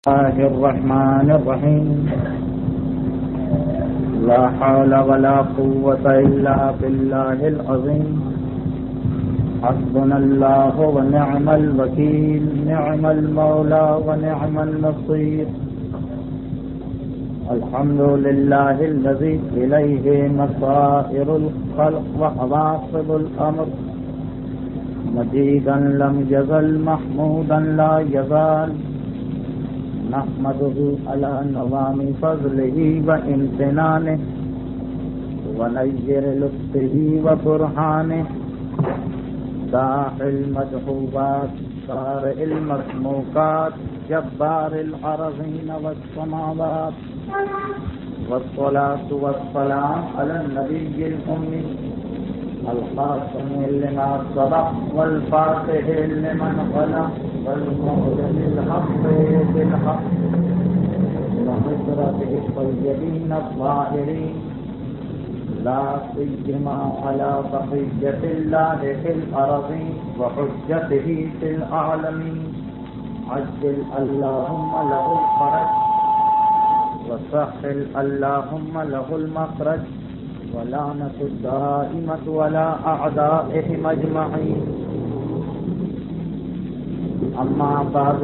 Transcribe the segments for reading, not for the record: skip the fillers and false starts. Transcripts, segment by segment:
الله الرحمن الرحيم لا حول ولا قوة إلا بالله العظيم حسبنا الله ونعم الوكيل نعم المولى ونعم النصير الحمد لله الذي إليه مصائر الخلق وعواقب الأمر مجيدا لم يزل محمودا لا يزال نحمده على نظام فضله وامتنانه ونير لطفه وبرهانه داعي المدحوبات شارع المسموقات جبار الأرضين والسماوات والصلاة والسلام على النبي الأمي الخاتم لما سبق والفاتح لمن خلق والمؤمن الحق بالحق وحسرته الطيبين الطاهرين لا سيما على بقية الله في الأرضين وحجته في العالمين عجل اللهم له الفرج وسهل اللهم له المخرج ولعنة الدائمة ولا أعدائهم أجمعين أما بعد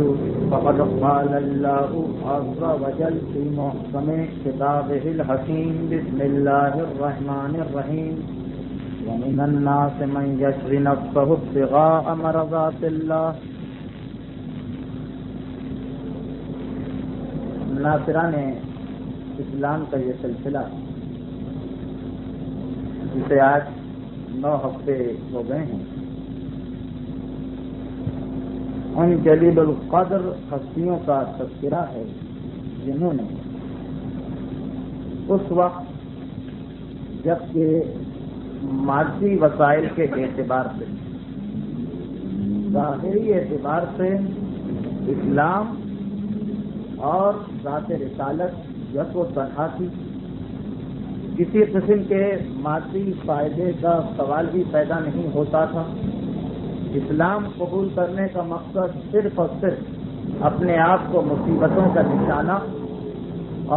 فقد قال الله عز وجل في محكم كتابه الحكيم بسم الله الرحمن الرحيم ومن الناس من يشري نفسه ابتغاء مرضات الله ناصران اسلام کا یہ سلسلہ جسے آج 9 ہفتے ہو گئے ہیں ان جلیل القدر ہستیوں کا تذکرہ ہے جنہوں نے اس وقت جبکہ مادی وسائل کے اعتبار سے ظاہری اعتبار سے اسلام اور ذات رسالت یک و تنہا تھی، کسی قسم کے مادی فائدے کا سوال بھی پیدا نہیں ہوتا تھا۔ اسلام قبول کرنے کا مقصد صرف اور صرف اپنے آپ کو مصیبتوں کا نشانہ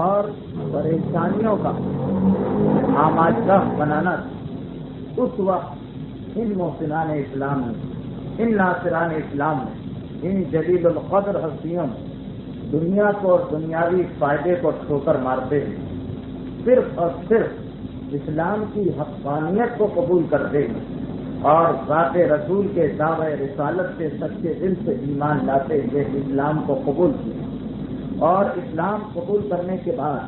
اور پریشانیوں کا آماجگاہ بنانا تھا۔ اس وقت ان محسنان اسلام نے، ان ناصران اسلام نے، ان جلیل القدر ہستیوں نے دنیا کو اور دنیاوی فائدے کو ٹھوکر مارتے ہیں صرف اور صرف اسلام کی حقانیت کو قبول کرتے ہیں اور ذات رسول کے دعوی رسالت سے سچے دل سے ایمان لاتے ہوئے اسلام کو قبول کیا، اور اسلام قبول کرنے کے بعد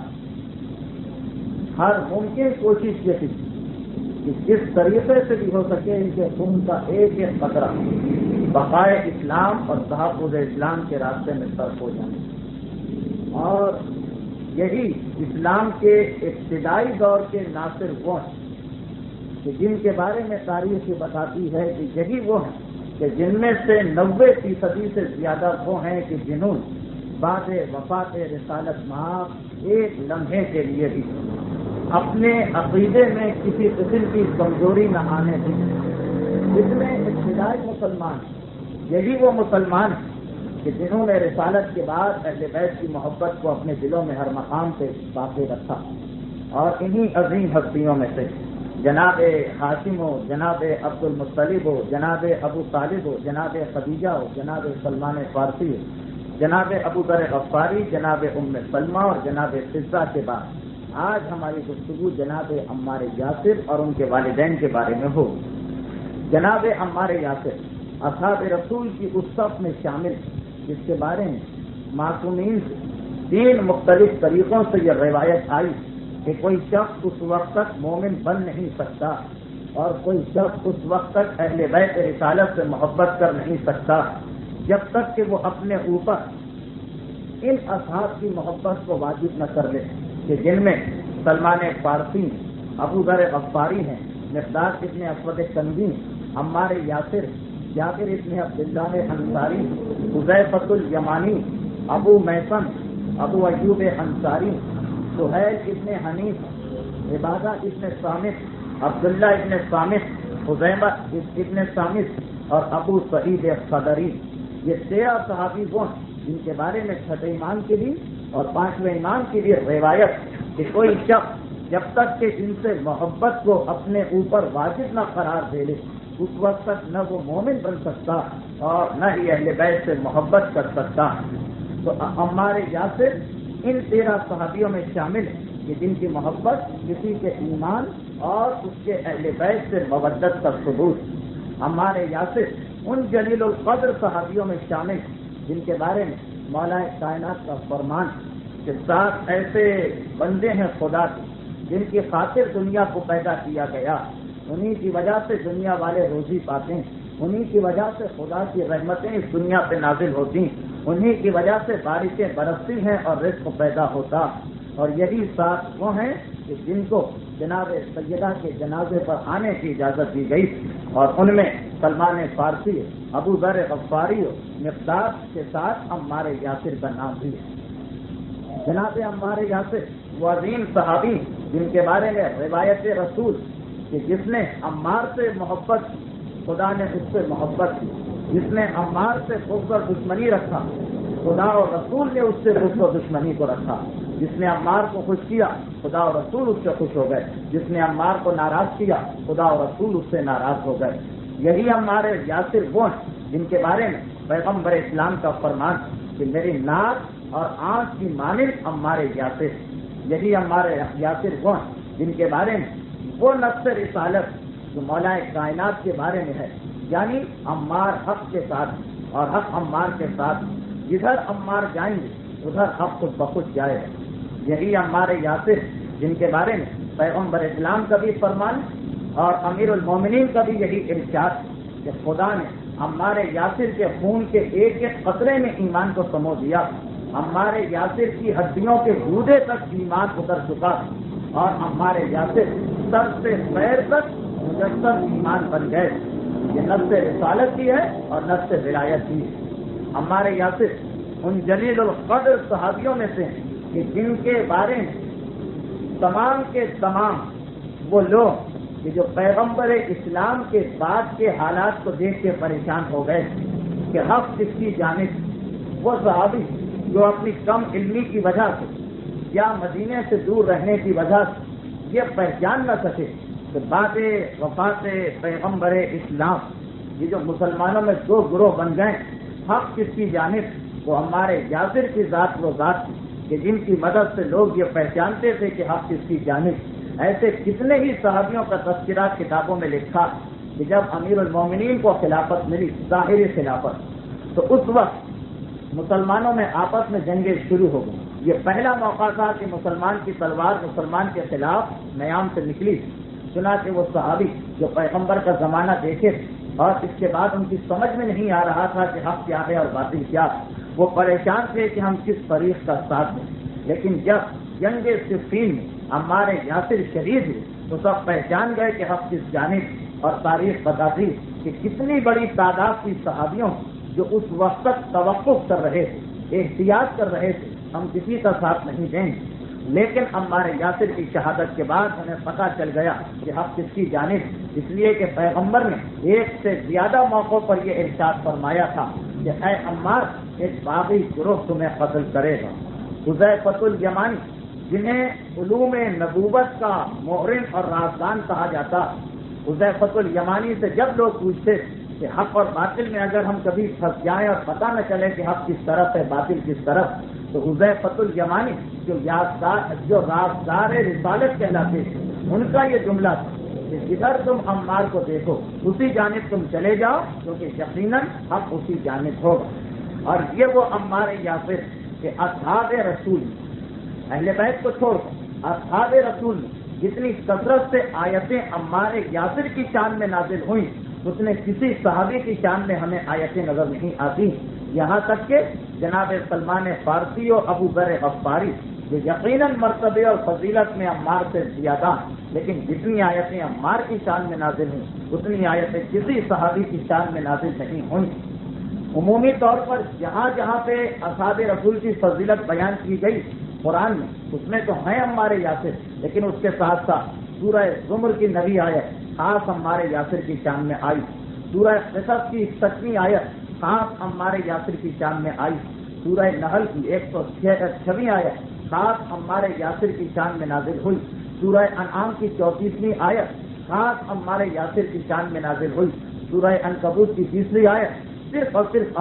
ہر ممکن کوشش یہ کی کہ جس طریقے سے بھی ہو سکے ان کے خون کا ایک ایک قطرہ بقائے اسلام اور تحفظ اسلام کے راستے میں صرف ہو جائے۔ اور یہی اسلام کے ابتدائی دور کے ناصر وہ ہیں کہ جن کے بارے میں تاریخ یہ بتاتی ہے کہ یہی وہ ہیں کہ جن میں سے 90% سے زیادہ وہ ہیں کہ جنہوں نے بعد وفات رسالت مآب ایک لمحے کے لیے بھی اپنے عقیدے میں کسی قسم کی کمزوری نہ آنے دی۔ اس میں ابتدائی مسلمان یہی وہ مسلمان ہیں کہ جنہوں نے رسالت کے بعد اہل بیت کی محبت کو اپنے دلوں میں ہر مقام پہ باقی رکھا، اور انہی عظیم ہستیوں میں سے جناب ہاشم ہو، جناب عبد المطلب ہو، جناب ابو طالب ہو، جناب خدیجہ ہو، جناب سلمان فارسی ہو، جناب ابو ذر غفاری، جناب ام سلمہ اور جناب فضہ کے بعد آج ہماری گفتگو جناب عمار یاسر اور ان کے والدین کے بارے میں ہو۔ جناب عمار یاسر اصحاب رسول کی اس صف میں شامل جس کے بارے میں معصومین سے 3 مختلف طریقوں سے یہ روایت آئی کہ کوئی شخص اس وقت تک مومن بن نہیں سکتا اور کوئی شخص اس وقت تک اہل بیت رسالت سے محبت کر نہیں سکتا جب تک کہ وہ اپنے اوپر ان اصحاب کی محبت کو واجب نہ کر لے، کہ جن میں سلمان فارسی، ابو ذر غفاری ہیں، مقداد ابن اسود کنزی، عمار یاسر، جابر ابن عبداللہ انصاری، حذیفۃ الیمانی، ابو میثم، ابو ایوب انصاری، سہیل ابن حنیف، عبادہ ابن صامت، عبداللہ ابن صامت، خزیمہ ابن صامت اور ابو سعید خدری، یہ 13 صحابی وہ ہیں جن کے بارے میں چھٹے امام کی بھی اور پانچویں امام کی بھی روایت کہ کوئی شخص جب تک کہ ان سے محبت کو اپنے اوپر واجب نہ قرار دے لے اس وقت تک نہ وہ مومن بن سکتا اور نہ ہی اہل بیت سے محبت کر سکتا. تو عمار یاسر ان 13 صحابیوں میں شامل ہیں کہ جن کی محبت کسی کے ایمان اور اس کے اہل بیت سے مودت کا ثبوت. عمار یاسر ان جلیل القدر صحابیوں میں شامل ہیں جن کے بارے میں مولا کائنات کا فرمان کہ 7 ایسے بندے ہیں خدا کے جن کی خاطر دنیا کو پیدا کیا گیا, انہی کی وجہ سے دنیا والے روزی پاتے ہیں, انہی کی وجہ سے خدا کی رحمتیں اس دنیا پہ نازل ہوتی ہیں, انہی کی وجہ سے بارشیں برستی ہیں اور رزق پیدا ہوتا. اور یہی 7 وہ ہیں کہ جن کو جناب سیدہ کے جنازے پر آنے کی اجازت دی گئی اور ان میں سلمان فارسی, ابو ذر غفاری, مقداد کے ساتھ عمار یاسر کا نام بھی ہے. جناب عمار یاسر وہ عظیم صحابی جن کے بارے میں روایت رسول کہ جس نے عمار سے محبت, خدا نے اس سے محبت کی, جس نے عمار سے بغض اور دشمنی رکھا, خدا اور رسول نے اس سے بغض اور دشمنی کو رکھا. جس نے عمار کو خوش کیا خدا اور رسول اس سے خوش ہو گئے, جس نے عمار کو ناراض کیا خدا اور رسول اس سے ناراض ہو گئے. یہی عمار یاسر وہ ہیں جن کے بارے میں پیغمبر اسلام کا فرمان کہ میری ناک اور آنکھ کی مانند عمار یاسر. یہی عمار یاسر وہ ہیں جن کے بارے میں وہ نفس رسالت جو مولا کائنات کے بارے میں ہے, یعنی عمار حق کے ساتھ اور حق عمار کے ساتھ, جدھر عمار جائیں گے ادھر حق خود بخود جائے گا. یہی عمار یاسر جن کے بارے میں پیغمبر اسلام کا بھی فرمان اور امیر المومنین کا بھی یہی ارشاد کہ خدا نے عمار یاسر کے خون کے ایک ایک قطرے میں ایمان کو سمو دیا. عمار یاسر کی ہڈیوں کے گودے تک ایمان اتر چکا اور عمار یاسر سر سے پیر تک مجسم ایمان بن گئے. یہ نفس رسالت کی ہے اور نفس ولایت کی ہے. عمار یاسر ان جلیل القدر صحابیوں میں سے ہیں کہ جن کے بارے میں تمام کے تمام وہ لوگ کہ جو پیغمبر اسلام کے بعد کے حالات کو دیکھ کے پریشان ہو گئے کہ حق کس کی جانب, وہ صحابی جو اپنی کم علمی کی وجہ سے یا مدینے سے دور رہنے کی وجہ سے یہ پہچان نہ سکے کہ بعد وفات پیغمبر اسلام یہ جو مسلمانوں میں 2 گروہ بن گئے, حق کس کی جانب, وہ ہمارے یاسر کی ذات وہ ذات تھی کہ جن کی مدد سے لوگ یہ پہچانتے تھے کہ حق کس کی جانب. ایسے کتنے ہی صحابیوں کا تذکرہ کتابوں میں لکھا کہ جب امیر المومنین کو خلافت ملی, ظاہری خلافت, تو اس وقت مسلمانوں میں آپس میں جنگیں شروع ہو گئی. یہ پہلا موقع تھا کہ مسلمان کی تلوار مسلمان کے خلاف نیام سے نکلی. چنانچہ وہ صحابی جو پیغمبر کا زمانہ دیکھے اور اس کے بعد ان کی سمجھ میں نہیں آ رہا تھا کہ حق کیا ہے اور باطل کیا, وہ پریشان تھے کہ ہم کس فریق کا ساتھ دیں. لیکن جب جنگ صفین میں عمار یاسر شہید ہوئے تو سب پہچان گئے کہ حق کس جانب, اور تاریخ بتاتی کہ کتنی بڑی تعداد کی صحابیوں جو اس وقت تک توقف کر رہے تھے, احتیاط کر رہے تھے, ہم کسی کا ساتھ نہیں دیں گے. لیکن عمار یاسر کی شہادت کے بعد انہیں پتہ چل گیا کہ حق کس کی جانب, اس لیے کہ پیغمبر نے 1 سے زیادہ موقعوں پر یہ ارشاد فرمایا تھا کہ اے عمار, ایک باغی گروہ تمہیں قتل کرے گا. حذیفۃ الیمانی جنہیں علوم نبوت کا مورن اور رازدان کہا جاتا, حذیفۃ الیمانی سے جب لوگ پوچھتے کہ حق اور باطل میں اگر ہم کبھی پھنس جائیں اور پتہ نہ چلے کہ حق کس طرف ہے باطل کس طرف, تو حذیفۃ الیمانی جو رازدار رسالت کہلاتے تھے, ان کا یہ جملہ تھا کہ جدھر تم عمار کو دیکھو اسی جانب تم چلے جاؤ, کیونکہ یقیناً حق اسی جانب ہوگا. اور یہ وہ عمار یاسر کہ اصحاب رسول, اہل بیت کو چھوڑ کر اصحاب رسول جتنی کثرت سے آیتیں عمار یاسر کی شان میں نازل ہوئیں اس نے کسی صحابی کی شان میں ہمیں آیتیں نظر نہیں آتی. یہاں تک کہ جناب سلمان فارسی اور ابو ذر غفاری جو یقیناً مرتبے اور فضیلت میں عمار سے زیادہ, لیکن جتنی آیتیں عمار کی شان میں نازل ہوئیں اتنی آیتیں کسی صحابی کی شان میں نازل نہیں ہوئیں. عمومی طور پر جہاں جہاں پہ اصحاب رسول کی فضیلت بیان کی گئی قرآن میں, اس میں تو ہیں عمار یاسر, لیکن اس کے ساتھ ساتھ سورہ زمر کی نبی آیت خاص عمار یاسر کی شان میں آئی, سورہ قصص کی 7ویں آیت خاص عمار یاسر کی شان میں آئی, سورہ نحل کی 106 آیت خاص عمار یاسر کی شان میں نازل ہوئی. سورہ انعام کی 34ویں آیت خاص عمار یاسر کی شان میں نازل ہوئی. سورہ عنکبوت کی 30ویں آیت صرف اور صرف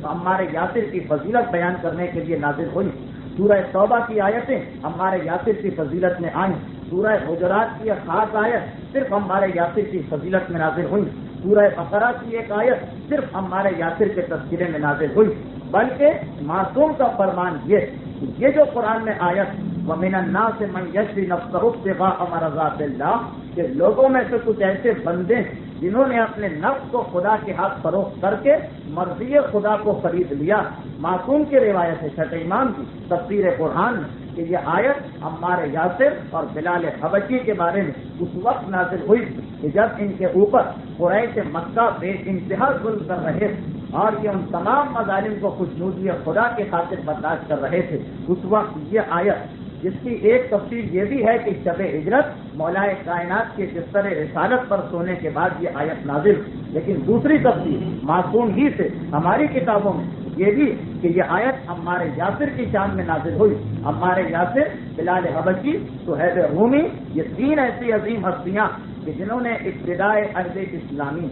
عمار یاسر کی فضیلت بیان کرنے کے لیے نازل ہوئی. سورہ توبہ کی آیتیں عمار یاسر کی فضیلت میں آئیں. سورہ حجرات کی ایک خاص آیت صرف عمار یاسر کی فضیلت میں نازل ہوئی. سورہ بقرہ کی ایک آیت صرف عمار یاسر کے تذکرے میں نازل ہوئی. بلکہ معصوم کا فرمان یہ جو قرآن میں آیت وَمِنَ النَّاسِ مَن يَشْرِي نَفْسَهُ ابْتِغَاءَ مَرْضَاتِ اللَّهِ کہ لوگوں میں سے کچھ ایسے بندے ہیں جنہوں نے اپنے نفس کو خدا کے ہاتھ فروخت کر کے مرضی خدا کو خرید لیا. معصوم کی روایت ہے چھٹے امام کی تفسیر قرآن میں کہ یہ آیت عمار یاسر اور بلال حبشی کے بارے میں اس وقت نازل ہوئی کہ جب ان کے اوپر قریش مکہ بے انتہا ظلم کر رہے تھے اور یہ ان تمام مظالم کو خوشنودی خدا کے خاطر برداشت کر رہے تھے. اس وقت یہ آیت جس کی ایک تفسیر یہ بھی ہے کہ شب ہجرت مولائے کائنات کے بستر رسالت پر سونے کے بعد یہ آیت نازل، لیکن دوسری تفسیر معصوم ہی سے ہماری کتابوں میں یہ بھی کہ یہ آیت عمار یاسر کی شان میں نازل ہوئی. عمار یاسر، بلال حبشی، صہیب رومی، یہ 3 ایسی عظیم ہستیاں کہ جنہوں نے ابتدائے عہد اسلامی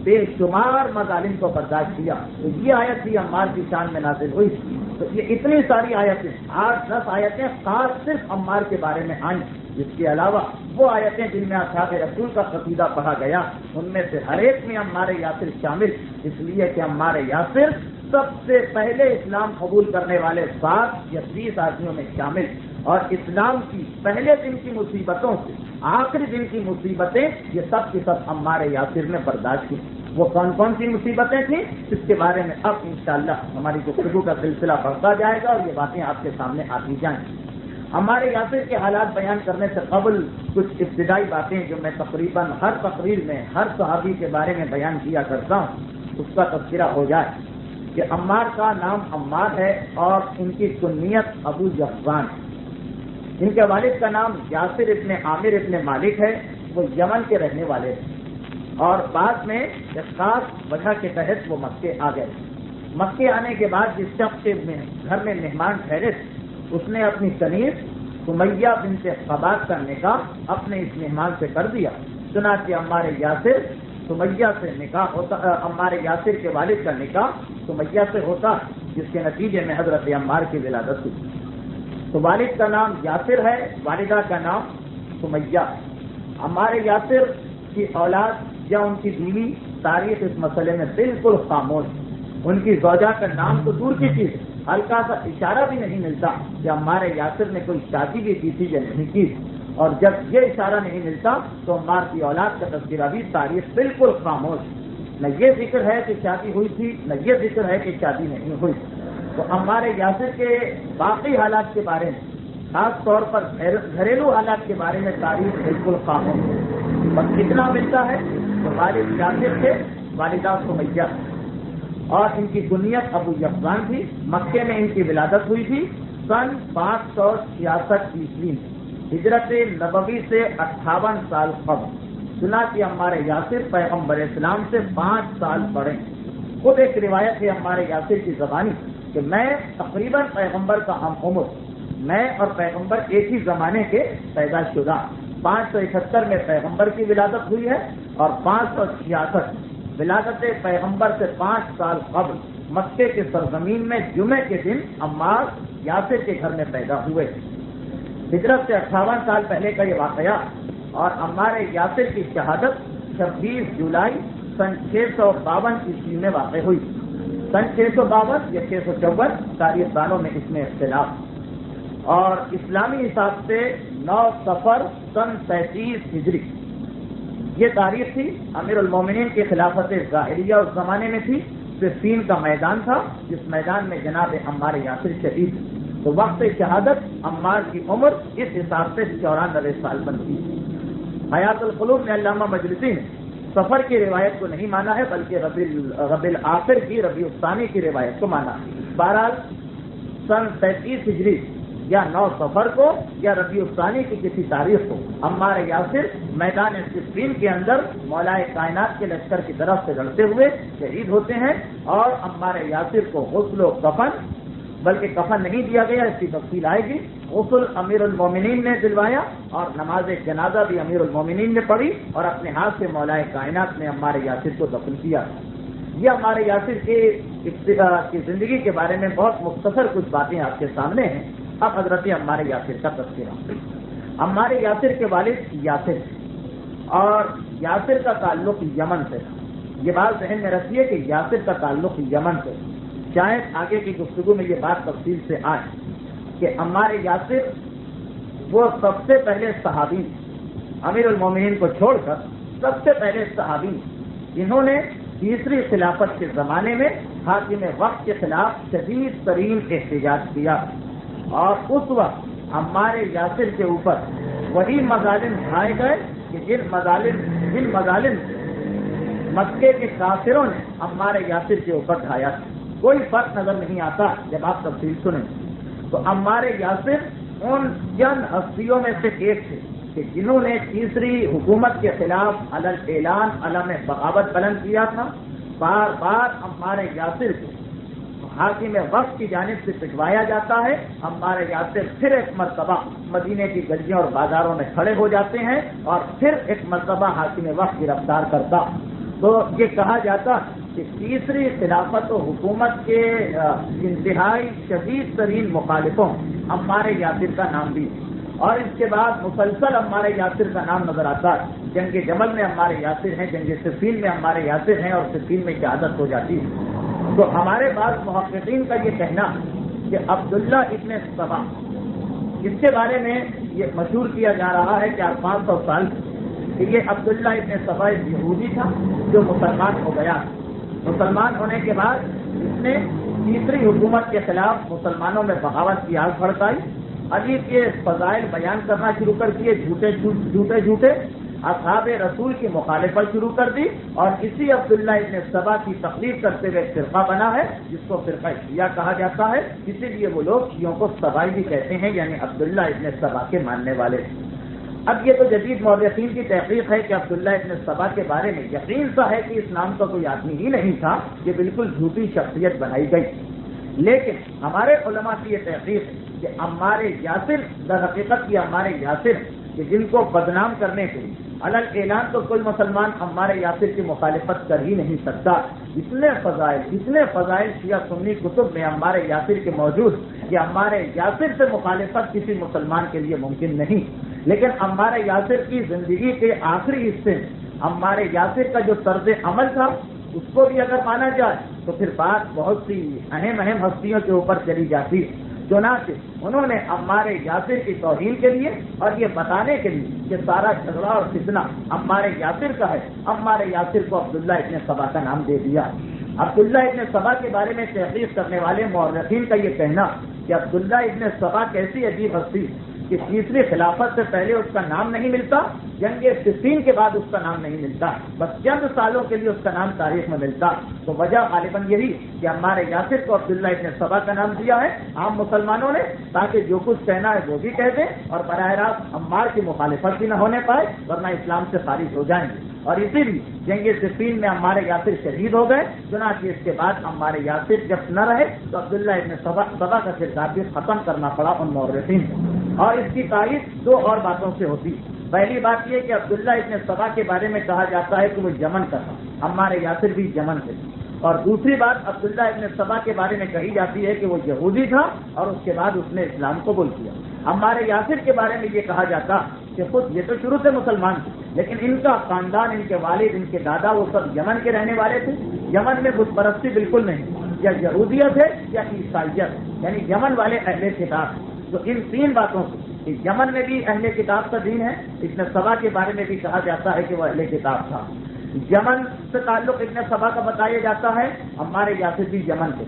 بے شمار مظالم کو برداشت کیا، تو یہ آیت بھی عمار کی شان میں نازل ہوئی. تو یہ اتنی ساری آیتیں 8-10 آیتیں خاص صرف عمار کے بارے میں آئیں. اس کے علاوہ وہ آیتیں جن میں اصحاب رسول کا قصیدہ پڑھا گیا ان میں سے ہر ایک میں عمار یاسر شامل، اس لیے کہ عمار یاسر سب سے پہلے اسلام قبول کرنے والے 7 یا 20 آدمیوں میں شامل، اور اسلام کی پہلے دن کی مصیبتوں سے آخری دن کی مصیبتیں یہ سب کی سب عمار یاسر نے برداشت کی. وہ کون کون سی مصیبتیں تھیں اس کے بارے میں اب انشاءاللہ ہماری گفتگو کا سلسلہ بڑھتا جائے گا اور یہ باتیں آپ کے سامنے آتی جائیں. ہمارے یاسر کے حالات بیان کرنے سے قبل کچھ ابتدائی باتیں جو میں تقریباً ہر تقریر میں ہر صحابی کے بارے میں بیان کیا کرتا ہوں اس کا تذکرہ ہو جائے کہ عمار کا نام عمار ہے اور ان کی کنیت ابو یحزان. ان کے والد کا نام یاسر ابن عامر ابن مالک ہے. وہ یمن کے رہنے والے تھے اور بعد میں ایک خاص وجہ کے تحت وہ مکے آ گئے. مکے آنے کے بعد جس شخص کے گھر میں مہمان ٹھہرے اس نے اپنی کنیز سمیہ بنت خباب کا نکاح اپنے اس مہمان سے کر دیا. چنانچہ عمار یاسر سمیہ سے نکاح ہوتا، عمار یاسر کے والد کا نکاح سمیہ سے ہوتا جس کے نتیجے میں حضرت عمار کی ولادت ہوئی. تو والد کا نام یاسر ہے، والدہ کا نام سمیہ. عمار یاسر کی اولاد یا ان کی بیوی تاریخ اس مسئلے میں بالکل خاموش. ان کی زوجہ کا نام تو دور کی چیز، ہلکا سا اشارہ بھی نہیں ملتا کہ عمار یاسر نے کوئی شادی بھی کی تھی یا نہیں کی. اور جب یہ اشارہ نہیں ملتا تو عمار کی اولاد کا تذکرہ بھی تاریخ بالکل خاموش. نہ یہ ذکر ہے کہ شادی ہوئی تھی، نہ یہ ذکر ہے کہ شادی نہیں ہوئی. تو عمار یاسر کے باقی حالات کے بارے میں، خاص طور پر گھریلو حالات کے بارے میں تاریخ بالکل خاموش ہے. بس اتنا ملتا ہے تو والد یاسر تھے، والدہ سمیہ، اور ان کی کنیت ابو یحزان تھی. مکے میں ان کی ولادت ہوئی تھی سن 566 عیسوی میں، ہجرت نبوی سے 58 سال قبل. چنانچہ عمار یاسر پیغمبر اسلام سے 5 سال بڑے. خود ایک روایت ہے عمار یاسر کی زبانی کہ میں تقریباً پیغمبر کا ہم عمر، میں اور پیغمبر ایک ہی زمانے کے پیدا شدہ. 571 میں پیغمبر کی ولادت ہوئی ہے اور 566 ولادت پیغمبر سے 5 سال قبل مکے کے سرزمین میں جمعے کے دن عمار یاسر کے گھر میں پیدا ہوئے. ہجرت سے 58 سال پہلے کا یہ واقعہ. اور عمار یاسر کی شہادت 26 جولائی سن 652 عیسوی میں واقع ہوئی. سن 652 یا 654 تاریخ دانوں میں اس میں اختلاف. اور اسلامی حساب سے 9 صفر سن 37 ہجری یہ تاریخ تھی. امیر المومنین کی خلافت ظاہریہ اس زمانے میں تھی. صفین کا میدان تھا جس میدان میں جناب عمار یاسر شہید. تو وقت شہادت عمار کی عمر اس حساب سے 94 سال بنتی. حیات القلوب میں علامہ مجلسی نے سفر کی روایت کو نہیں مانا ہے بلکہ ربیع الآخر کی، ربیع الثانی کی روایت کو مانا. بہرحال سن 37 ہجری یا 9 سفر کو یا ربیع الثانی کی کسی تاریخ کو عمار یاسر میدان صفین کے اندر مولا کائنات کے لشکر کی طرف سے لڑتے ہوئے شہید ہوتے ہیں، اور عمار یاسر کو غسل و کفن، بلکہ کفن نہیں دیا گیا، اس کی تفصیل آئے گی، غسل امیر المومنین نے دلوایا اور نماز جنازہ بھی امیر المومنین نے پڑھی اور اپنے ہاتھ سے مولا کائنات نے عمار یاسر کو دفن کیا۔ یہ عمار یاسر کی زندگی کے بارے میں بہت مختصر کچھ باتیں آپ کے سامنے ہیں۔ اب حضرت عمار یاسر کا تذکرہ۔ عمار یاسر کے والد یاسر اور یاسر کا تعلق یمن سے، یہ بات ذہن میں رکھیے کہ یاسر کا تعلق یمن سے، شاید آگے کی گفتگو میں یہ بات تفصیل سے آئے کہ عمار یاسر وہ سب سے پہلے صحابی، امیر المومنین کو چھوڑ کر سب سے پہلے صحابی جنہوں نے تیسری خلافت کے زمانے میں حاکم وقت کے خلاف شدید ترین احتجاج کیا، اور اس وقت عمار یاسر کے اوپر وہی مظالم ڈھائے گئے کہ جن مظالم مکے کے کافروں نے عمار یاسر کے اوپر ڈھایا تھا۔ کوئی فرق نظر نہیں آتا جب آپ تفصیل سنیں تو عمار یاسر ان چند ہستیوں میں سے ایک تھے کہ جنہوں نے تیسری حکومت کے خلاف اعلان علم بغاوت بلند کیا تھا۔ بار بار عمار یاسر کو حاکم وقت کی جانب سے پٹوایا جاتا ہے۔ عمار یاسر پھر ایک مرتبہ مدینے کی گلیوں اور بازاروں میں کھڑے ہو جاتے ہیں اور پھر ایک مرتبہ حاکم وقت گرفتار کرتا۔ تو یہ کہا جاتا کہ تیسری خلافت و حکومت کے انتہائی شدید ترین مخالفوں عمار یاسر کا نام بھی، اور اس کے بعد مسلسل عمار یاسر کا نام نظر آتا ہے۔ جنگ جمل میں عمار یاسر ہیں، جنگ صفین میں عمار یاسر ہیں، اور صفین میں شہادت ہو جاتی ہے۔ تو ہمارے بعض محققین کا یہ کہنا کہ عبداللہ ابن سبا، اس کے بارے میں یہ مشہور کیا جا رہا ہے کہ 500 سال کہ یہ عبداللہ ابن سبا ایک یہودی تھا جو مسلمان ہو گیا۔ مسلمان ہونے کے بعد اس نے تیسری حکومت کے خلاف مسلمانوں میں بغاوت کی آگ بھڑکائی، علی کے فضائل بیان کرنا شروع کر دیے، جھوٹے اصحاب رسول کی مخالفت شروع کر دی، اور اسی عبداللہ ابن سبا کی تقلید کرتے ہوئے ایک فرقہ بنا ہے جس کو فرقہ شیعہ کہا جاتا ہے۔ اسی لیے وہ لوگ شیعوں کو سبائی بھی کہتے ہیں، یعنی عبداللہ ابن سبا کے ماننے والے۔ اب یہ تو جدید مورخین کی تحقیق ہے کہ عبداللہ ابن سبا کے بارے میں یقین سا ہے کہ اس نام کا کوئی آدمی ہی نہیں تھا، یہ بالکل جھوٹی شخصیت بنائی گئی۔ لیکن ہمارے علماء کی یہ تحقیق ہے کہ عمار یاسر در حقیقت کی عمار یاسر کہ جن کو بدنام کرنے کے لیے علل اعلان تو کوئی مسلمان عمار یاسر کی مخالفت کر ہی نہیں سکتا۔ اتنے فضائل شیعہ سنی کتب میں عمار یاسر کے موجود کہ عمار یاسر سے مخالفت کسی مسلمان کے لیے ممکن نہیں۔ لیکن عمار یاسر کی زندگی کے آخری حصے میں عمار یاسر کا جو طرز عمل تھا اس کو بھی اگر مانا جائے تو پھر بات بہت سی اہم ہستیوں کے اوپر چلی جاتی ہے۔ چنانچہ انہوں نے عمار یاسر کی توہین کے لیے اور یہ بتانے کے لیے کہ سارا جھگڑا اور فتنہ عمار یاسر کا ہے، عمار یاسر کو عبداللہ ابن سبا کا نام دے دیا۔ عبداللہ ابن سبا کے بارے میں تحقیق کرنے والے مورخین کا یہ کہنا کہ عبداللہ ابن سبا کیسی عجیب ہستی کہ تیسری خلافت سے پہلے اس کا نام نہیں ملتا، جنگ صفین کے بعد اس کا نام نہیں ملتا، بس چند سالوں کے لیے اس کا نام تاریخ میں ملتا۔ تو وجہ غالباً یہی کہ عمار یاسر کو عبداللہ ابن سبا کا نام دیا ہے عام مسلمانوں نے، تاکہ جو کچھ کہنا ہے وہ بھی کہہ دیں اور براہ راست عمار کی مخالفت بھی نہ ہونے پائے، ورنہ اسلام سے خارج ہو جائیں گے۔ اور اسی لیے جنگ صفین میں عمار یاسر شہید ہو گئے، چنانچہ اس کے بعد عمار یاسر جب نہ رہے تو عبداللہ ابن سبا کا کردار بھی ختم کرنا پڑا ان مورخین کو۔ اور اس کی تائید دو اور باتوں سے ہوتی۔ پہلی بات یہ کہ عبداللہ ابن سبا کے بارے میں کہا جاتا ہے کہ وہ یمن کا تھا، عمار یاسر بھی یمن سے، اور دوسری بات عبداللہ ابن سبا کے بارے میں کہی جاتی ہے کہ وہ یہودی تھا اور اس کے بعد اس نے اسلام قبول کیا۔ عمار یاسر کے بارے میں یہ کہا جاتا کہ خود یہ تو شروع سے مسلمان تھے، لیکن ان کا خاندان، ان کے والد، ان کے دادا وہ سب یمن کے رہنے والے تھے۔ یمن میں بت پرستی بالکل نہیں، یا یہودیت ہے یا عیسائیت، یعنی یمن والے اہل کتاب۔ تو ان تین باتوں سے کہ یمن میں بھی اہل کتاب کا دین ہے، ابن سبا کے بارے میں بھی کہا جاتا ہے کہ وہ اہل کتاب تھا۔ یمن سے تعلق ابن سبا کا بتایا جاتا ہے، عمار یاسر بھی یمن کے۔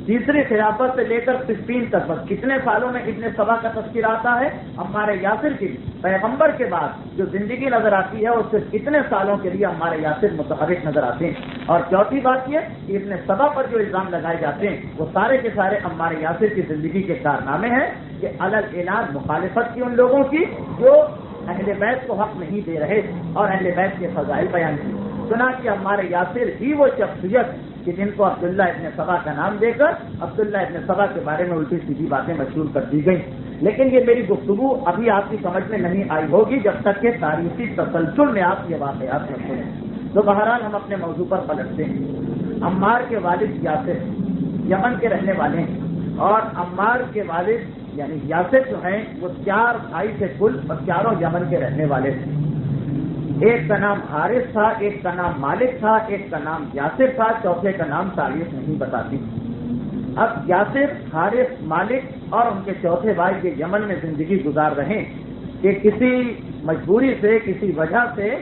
تیسری خلافت سے لے کر 15 تک بس کتنے سالوں میں ابن سبا کا تذکرہ آتا ہے؟ عمار یاسر کی پیغمبر کے بعد جو زندگی نظر آتی ہے اس سے کتنے سالوں کے لیے عمار یاسر متحرک نظر آتے ہیں۔ اور چوتھی بات یہ کہ ابن سبا پر جو الزام لگائے جاتے ہیں وہ سارے کے سارے عمار یاسر کی زندگی کے کارنامے ہیں۔ کہ علل اعلان مخالفت کی ان لوگوں کی جو اہل بیت کو حق نہیں دے رہے اور اہل بیت کے فضائل بیان کی. چنانچہ عمار یاسر ہی وہ شخصیت کہ جن کو عبداللہ ابن سبا کا نام دے کر عبداللہ ابن سبا کے بارے میں الٹی سیدھی باتیں مشہور کر دی گئیں. لیکن یہ میری گفتگو ابھی آپ کی سمجھ میں نہیں آئی ہوگی جب تک کہ تاریخی تسلسل میں آپ یہ واقعات نہ سنیں. تو بہرحال ہم اپنے موضوع پر پلٹتے ہیں. عمار کے والد یاسر یمن کے رہنے والے ہیں اور عمار کے والد یعنی یاسر جو ہیں وہ 4 بھائی تھے کل اور چاروں یمن کے رہنے والے تھے. ایک کا نام حارث تھا, ایک کا نام مالک تھا, ایک کا نام یاسر تھا, چوتھے کا نام تاریخ نہیں بتاتی. اب یاسر, حارث, مالک اور ان کے چوتھے بھائی کے یمن میں زندگی گزار رہے کہ کسی مجبوری سے کسی وجہ سے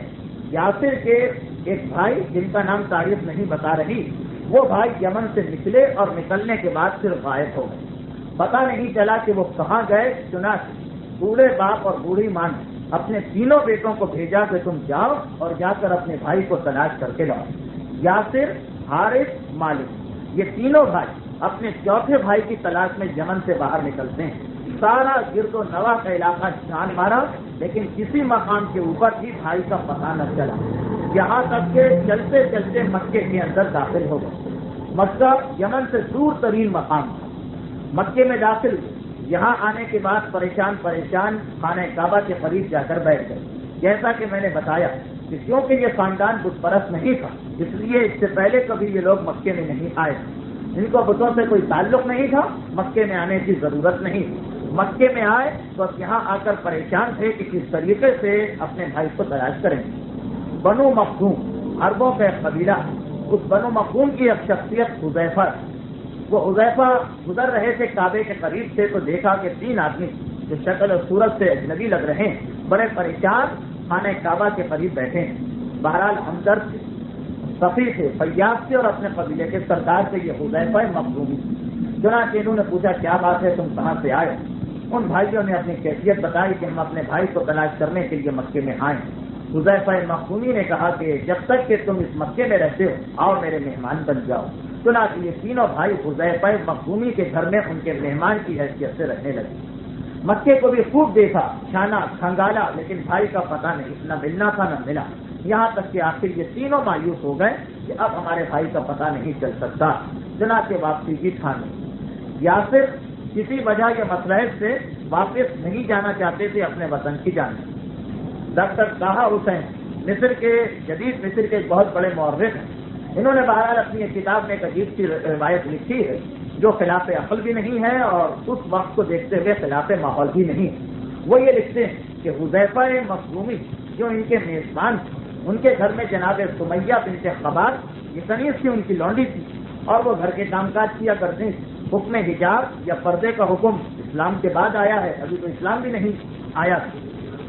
یاسر کے ایک بھائی جن کا نام تاریخ نہیں بتا رہی وہ بھائی یمن سے نکلے اور نکلنے کے بعد پھر غائب ہو گئے. پتہ نہیں چلا کہ وہ کہاں گئے. چنانچہ بوڑھے باپ اور بوڑھی ماں نے اپنے تینوں بیٹوں کو بھیجا کہ تم جاؤ اور جا کر اپنے بھائی کو تلاش کر کے لاؤ. یاسر, حارث, مالک یہ تینوں بھائی اپنے چوتھے بھائی کی تلاش میں یمن سے باہر نکلتے ہیں. سارا گرد و نواح کا علاقہ چھان مارا لیکن کسی مقام کے اوپر بھی بھائی کا پتہ نہ چلا. یہاں تک کہ چلتے چلتے مکے کے اندر داخل ہو گئے. مکہ یمن سے دور ترین مقام تھا. مکے میں داخل ہوئے. یہاں آنے کے بعد پریشان خانہ کعبہ کے قریب جا کر بیٹھ گئے. جیسا کہ میں نے بتایا کہ کیونکہ یہ خاندان بت پرست نہیں تھا اس لیے اس سے پہلے کبھی یہ لوگ مکے میں نہیں آئے. ان کو بتوں سے کوئی تعلق نہیں تھا, مکے میں آنے کی ضرورت نہیں. مکے میں آئے تو یہاں آ کر پریشان تھے کہ کس طریقے سے اپنے بھائی کو تلاش کریں. بنو مخزوم عربوں کا ایک قبیلہ, اس بنو مخزوم کی ایک شخصیت حذیفہ. وہ حذیفہ گزر رہے تھے کعبے کے قریب سے تو دیکھا کہ 3 آدمی جو شکل اور صورت سے اجنبی لگ رہے ہیں بڑے پریشان خانہ کعبہ کے قریب بیٹھے ہیں. بہرحال ہمدرد تھے, صفی تھے, فیاض تھے اور اپنے قبیلے کے سردار تھے. یہ حذیفہ مخزومی. چنانچہ انہوں نے پوچھا کیا بات ہے, تم کہاں سے آئے؟ ان بھائیوں نے اپنی کیفیت بتائی کہ ہم اپنے بھائی کو تلاش کرنے کے لیے مکے میں آئے. حذیفہ مخزومی نے کہا کہ جب تک کہ تم اس مکے میں رہتے ہو آؤ میرے مہمان بن جاؤ. چنانچہ یہ تینوں بھائی حذیفہ مخزومی کے گھر میں ان کے مہمان کی حیثیت سے رہنے لگے. مکے کو بھی خوب دیکھا, چھانا, کھنگالا, لیکن بھائی کا پتہ نہیں, نہ ملنا تھا نہ ملا. یہاں تک کہ آخر یہ تینوں مایوس ہو گئے کہ اب ہمارے بھائی کا پتہ نہیں چل سکتا. چنانچہ واپسی کی ٹھانی. یاسر کسی وجہ یا مصلحت سے واپس نہیں جانا چاہتے تھے اپنے وطن کی جانب. ڈاکٹر طاہا حسین مصر کے جدید مصر کے ایک بہت بڑے مورخ ہیں. انہوں نے بہرحال اپنی ایک کتاب میں ایک عجیب سی روایت لکھی ہے جو خلاف عقل بھی نہیں ہے اور اس وقت کو دیکھتے ہوئے خلاف ماحول بھی نہیں. وہ یہ لکھتے ہیں کہ حذیفہ مخزومی جو ان کے میزبان تھے ان کے گھر میں جناب سمیہ بنت خباب یہ کنیز کی ان کی لونڈی تھی اور وہ گھر کے کام کاج کیا کرتے ہیں. حکم حجاب یا پردے کا حکم اسلام کے بعد آیا ہے, ابھی تو اسلام بھی نہیں آیا.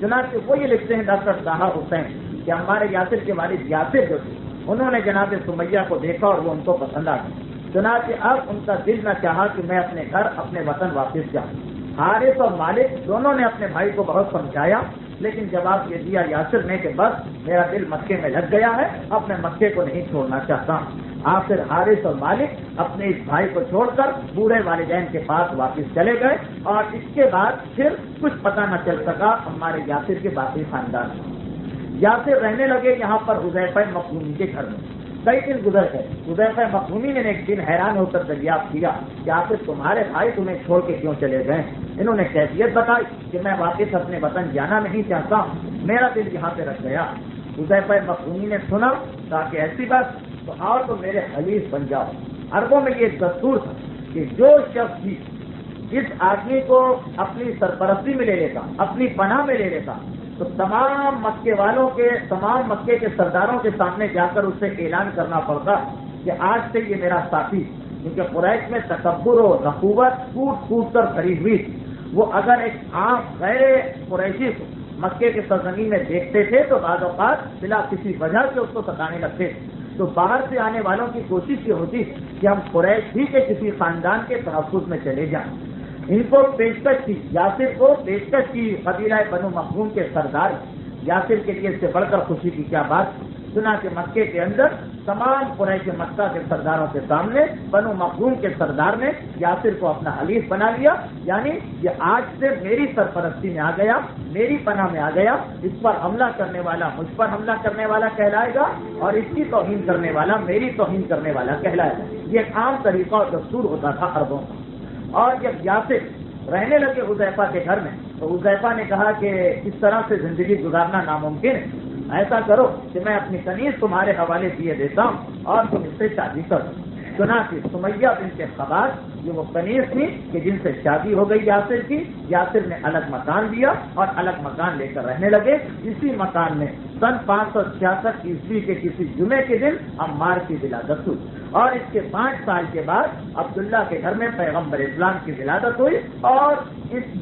چنانچہ وہ یہ لکھتے ہیں ڈاکٹر طاہا حسین کہ ہمارے یاسر کے والد یاسر جو تھے انہوں نے جناب سمیہ کو دیکھا اور وہ ان کو پسند آ گئی. چنانچہ اب ان کا دل نہ چاہا کہ میں اپنے گھر اپنے وطن واپس جاؤں. حارث اور مالک دونوں نے اپنے بھائی کو بہت سمجھایا لیکن جواب یہ دیا یاسر نے کہ بس میرا دل مکے میں لگ گیا ہے, اب میں مکے کو نہیں چھوڑنا چاہتا. آخر حارث اور مالک اپنے اس بھائی کو چھوڑ کر بوڑھے والدین کے پاس واپس چلے گئے اور اس کے بعد پھر کچھ پتہ نہ چل سکا ہمارے یاسر کے باقی خاندان. یاسر رہنے لگے یہاں پر حذیفہ مخزومی کے گھر میں. کئی دن گزر گئے. حذیفہ مخزومی نے ایک دن حیران ہو کر دریافت کیا کہ آخر تمہارے بھائی تمہیں چھوڑ کے کیوں چلے گئے؟ انہوں نے کیفیت بتائی کہ میں واپس اپنے وطن جانا نہیں چاہتا ہوں, میرا دل یہاں پہ رکھ گیا. حذیفہ مخزومی نے سنا کہا کہ ایسی بات تو آؤ تو میرے حلیف بن جاؤ. عربوں میں یہ ایک دستور تھا کہ جو شخص بھی جس آدمی کو اپنی سرپرستی میں لے لیتا, اپنی پناہ میں لے لیتا, تو تمام مکے والوں کے, تمام مکے کے سرداروں کے سامنے جا کر اسے اعلان کرنا پڑتا کہ آج سے یہ میرا ساتھی. کیونکہ قریش میں تکبر و رقوبت پھوٹ پھوٹ کر بھری ہوئی تھی. وہ اگر ایک عام غیر قریشی کو مکے کے سرزمین میں دیکھتے تھے تو بعض اوقات بلا کسی وجہ سے اس کو ستانے لگتے تھے. تو باہر سے آنے والوں کی کوشش یہ ہوتی کہ ہم قریش ہی کے کسی خاندان کے تحفظ میں چلے جائیں. ان کو پیشکش کی, یاسر کو پیشکش کی قبیلہ بنو مخزوم کے سردار. یاسر کے لیے اس سے بڑھ کر خوشی کی کیا بات چنانچہ مکے کے اندر تمام قریش مکہ کے سرداروں کے سامنے بنو مخزوم کے سردار نے یاسر کو اپنا حلیف بنا لیا، یعنی یہ آج سے میری سرپرستی میں آ گیا، میری پناہ میں آ گیا، اس پر حملہ کرنے والا مجھ پر حملہ کرنے والا کہلائے گا اور اس کی توہین کرنے والا میری توہین کرنے والا کہلائے گا۔ یہ ایک عام طریقہ اور دستور ہوتا تھا عربوں کا۔ اور جب یاسر رہنے لگے حذیفہ کے گھر میں تو حذیفہ نے کہا کہ اس طرح سے زندگی گزارنا ناممکن ہے، ایسا کرو کہ میں اپنی کنیز تمہارے حوالے کیے دیتا ہوں اور تم اس سے شادی کرو۔ چنانچہ سمیہ بنت خباب یہ وہ کنیز تھی کہ جن سے شادی ہو گئی یاسر کی۔ یاسر نے الگ مکان دیا اور الگ مکان لے کر رہنے لگے۔ اسی مکان میں سن 566 عیسوی کے کسی جمعے کے دن عمار کی ولادت ہوئی اور اس کے 5 سال کے بعد عبداللہ کے گھر میں پیغمبر اسلام کی ولادت ہوئی اور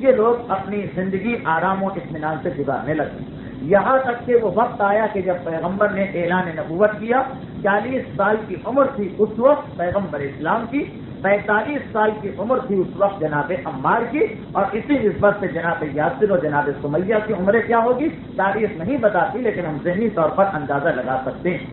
یہ لوگ اپنی زندگی آرام و اطمینان سے گزارنے لگے، یہاں تک کہ وہ وقت آیا کہ جب پیغمبر نے اعلان نبوت کیا۔ 40 سال کی عمر تھی اس وقت پیغمبر اسلام کی، 45 سال کی عمر تھی اس وقت جناب عمار کی، اور اسی نسبت سے جناب یاسر اور جناب سمیہ کی عمریں کیا ہوگی تاریخ نہیں بتاتی، لیکن ہم ذہنی طور پر اندازہ لگا سکتے ہیں۔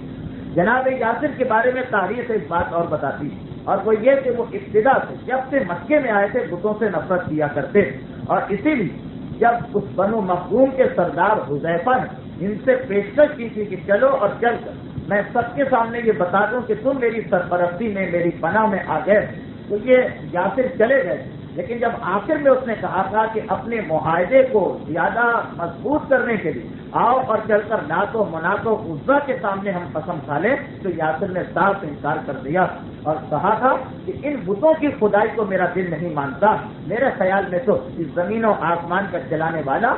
جناب یاسر کے بارے میں تاریخ ایک بات اور بتاتی، اور وہ یہ کہ وہ ابتدا سے جب سے مکے میں آئے تھے بتوں سے نفرت کیا کرتے، اور اسی لیے جب اس بنو مخزوم کے سردار حذیفہ نے ان سے پیشکش کی تھی کہ چلو اور چل کر میں سب کے سامنے یہ بتا دوں کہ تم میری سرپرستی میں میری پناہ میں آ گئے، تو یہ یاسر چلے گئے، لیکن جب آخر میں اس نے کہا تھا کہ اپنے معاہدے کو زیادہ مضبوط کرنے کے لیے آؤ اور چل کر لات و منات و عزا کے سامنے ہم قسم کھا لیں، تو یاسر نے صاف انکار کر دیا اور کہا تھا کہ ان بتوں کی خدائی کو میرا دل نہیں مانتا، میرے خیال میں تو اس زمین و آسمان کا چلانے والا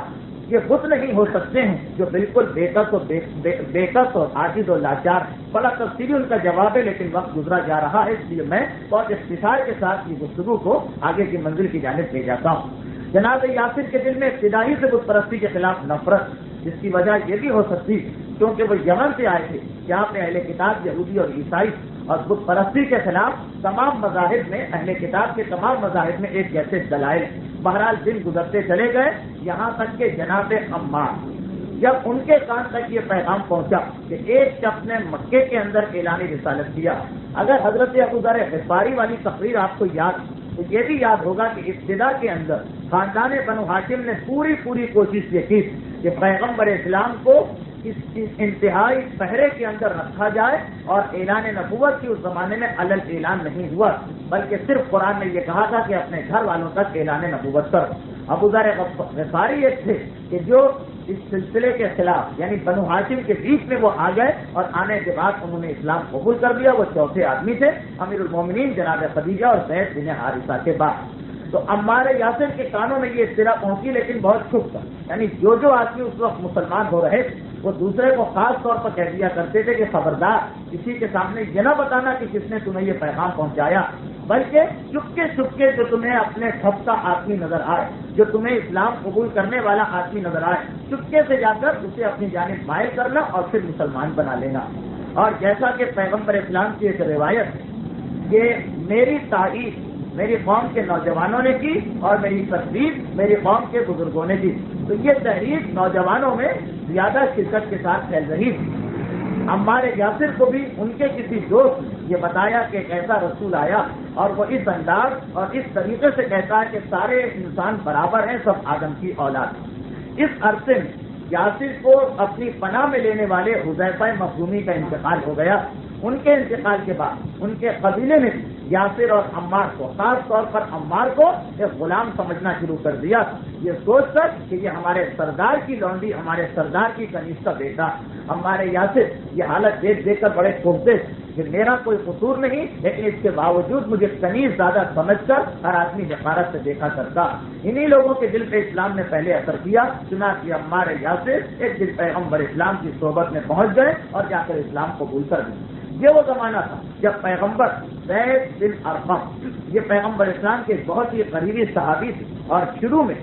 یہ بت نہیں ہو سکتے ہیں جو بالکل بےکس اور عاجز و لاچار۔ بڑا تفصیلی ان کا جواب ہے، لیکن وقت گزرا جا رہا ہے، اس لیے میں بہت اختصار کے ساتھ یہ گفتگو کو آگے کی منزل کی جانب لے جاتا ہوں۔ جناب یاسر کے دل میں ابتدائی سے بت پرستی کے خلاف نفرت، جس کی وجہ یہ بھی ہو سکتی کیونکہ وہ یمن سے آئے تھے جہاں پہ اہل کتاب یہودی اور عیسائی، اور بت پرستی کے خلاف تمام مذاہب میں اہل کتاب کے تمام مذاہب میں ایک جیسے دلائل۔ بہرحال دن گزرتے چلے گئے، یہاں تک کہ جناب عمار جب ان کے کان تک یہ پیغام پہنچا کہ ایک شخص نے مکے کے اندر اعلان رسالت کیا۔ اگر حضرت ابو ذر غفاری والی تقریر آپ کو یاد تو یہ بھی یاد ہوگا کہ ابتدا کے اندر خاندان بنو ہاشم نے پوری کوشش یہ کی کہ پیغمبر اسلام کو اس انتہائی پہرے کے اندر رکھا جائے، اور اعلان نبوت کی اس زمانے میں علل اعلان نہیں ہوا، بلکہ صرف قرآن نے یہ کہا تھا کہ اپنے گھر والوں تک اعلان نبوت کرو۔ ابو ذر غفاری ایک تھے کہ جو اس سلسلے کے خلاف یعنی بنو ہاشم کے بیچ میں وہ آ گئے، اور آنے کے بعد انہوں نے اسلام قبول کر لیا۔ وہ چوتھے آدمی تھے امیر المومنین جناب خدیجہ اور زید بن حارثہ کے بعد۔ تو عمار یاسر کے کانوں میں یہ اطلاع پہنچی، لیکن بہت چھپ کر، یعنی جو آدمی اس وقت مسلمان ہو رہے تھے وہ دوسرے کو خاص طور پر کہہ دیا کرتے تھے کہ خبردار کسی کے سامنے یہ نہ بتانا کہ کس نے تمہیں یہ پیغام پہنچایا، بلکہ چپکے جو تمہیں اپنے خفتہ آدمی نظر آئے، جو تمہیں اسلام قبول کرنے والا آدمی نظر آئے، چپکے سے جا کر اسے اپنی جانب مائل کرنا اور پھر مسلمان بنا لینا۔ اور جیسا کہ پیغمبر اسلام کی ایک روایت ہے کہ میری تعریف میری قوم کے نوجوانوں نے کی اور میری تقریر میری قوم کے بزرگوں نے کی، تو یہ تحریک نوجوانوں میں زیادہ شدت کے ساتھ پھیل رہی تھی۔ عمار یاسر کو بھی ان کے کسی دوست نے یہ بتایا کہ ایک ایسا رسول آیا اور وہ اس انداز اور اس طریقے سے کہتا ہے کہ سارے انسان برابر ہیں، سب آدم کی اولاد۔ اس عرصے میں یاسر کو اپنی پناہ میں لینے والے حذیفہ مخزومی کا انتقال ہو گیا۔ ان کے انتقال کے بعد ان کے قبیلے نے یاسر اور عمار کو، خاص طور پر عمار کو، ایک غلام سمجھنا شروع کر دیا، یہ سوچ کر کہ یہ ہمارے سردار کی لونڈی، ہمارے سردار کی کنیز کا بیٹا۔ ہمارے یاسر یہ حالت دیکھ کر بڑے کھوپتے کہ میرا کوئی قصور نہیں، لیکن اس کے باوجود مجھے کنیز زیادہ سمجھ کر ہر آدمی حقارت سے دیکھا کرتا۔ انہی لوگوں کے دل پہ اسلام نے پہلے اثر کیا، چنانچہ عمار یاسر ایک دن پیغمبر اسلام کی صحبت میں پہنچ گئے اور جا کر اسلام قبول کر دیا۔ یہ وہ زمانہ تھا جب پیغمبر زید بن ارقم، یہ پیغمبر اسلام کے بہت ہی قریبی صحابی تھے، اور شروع میں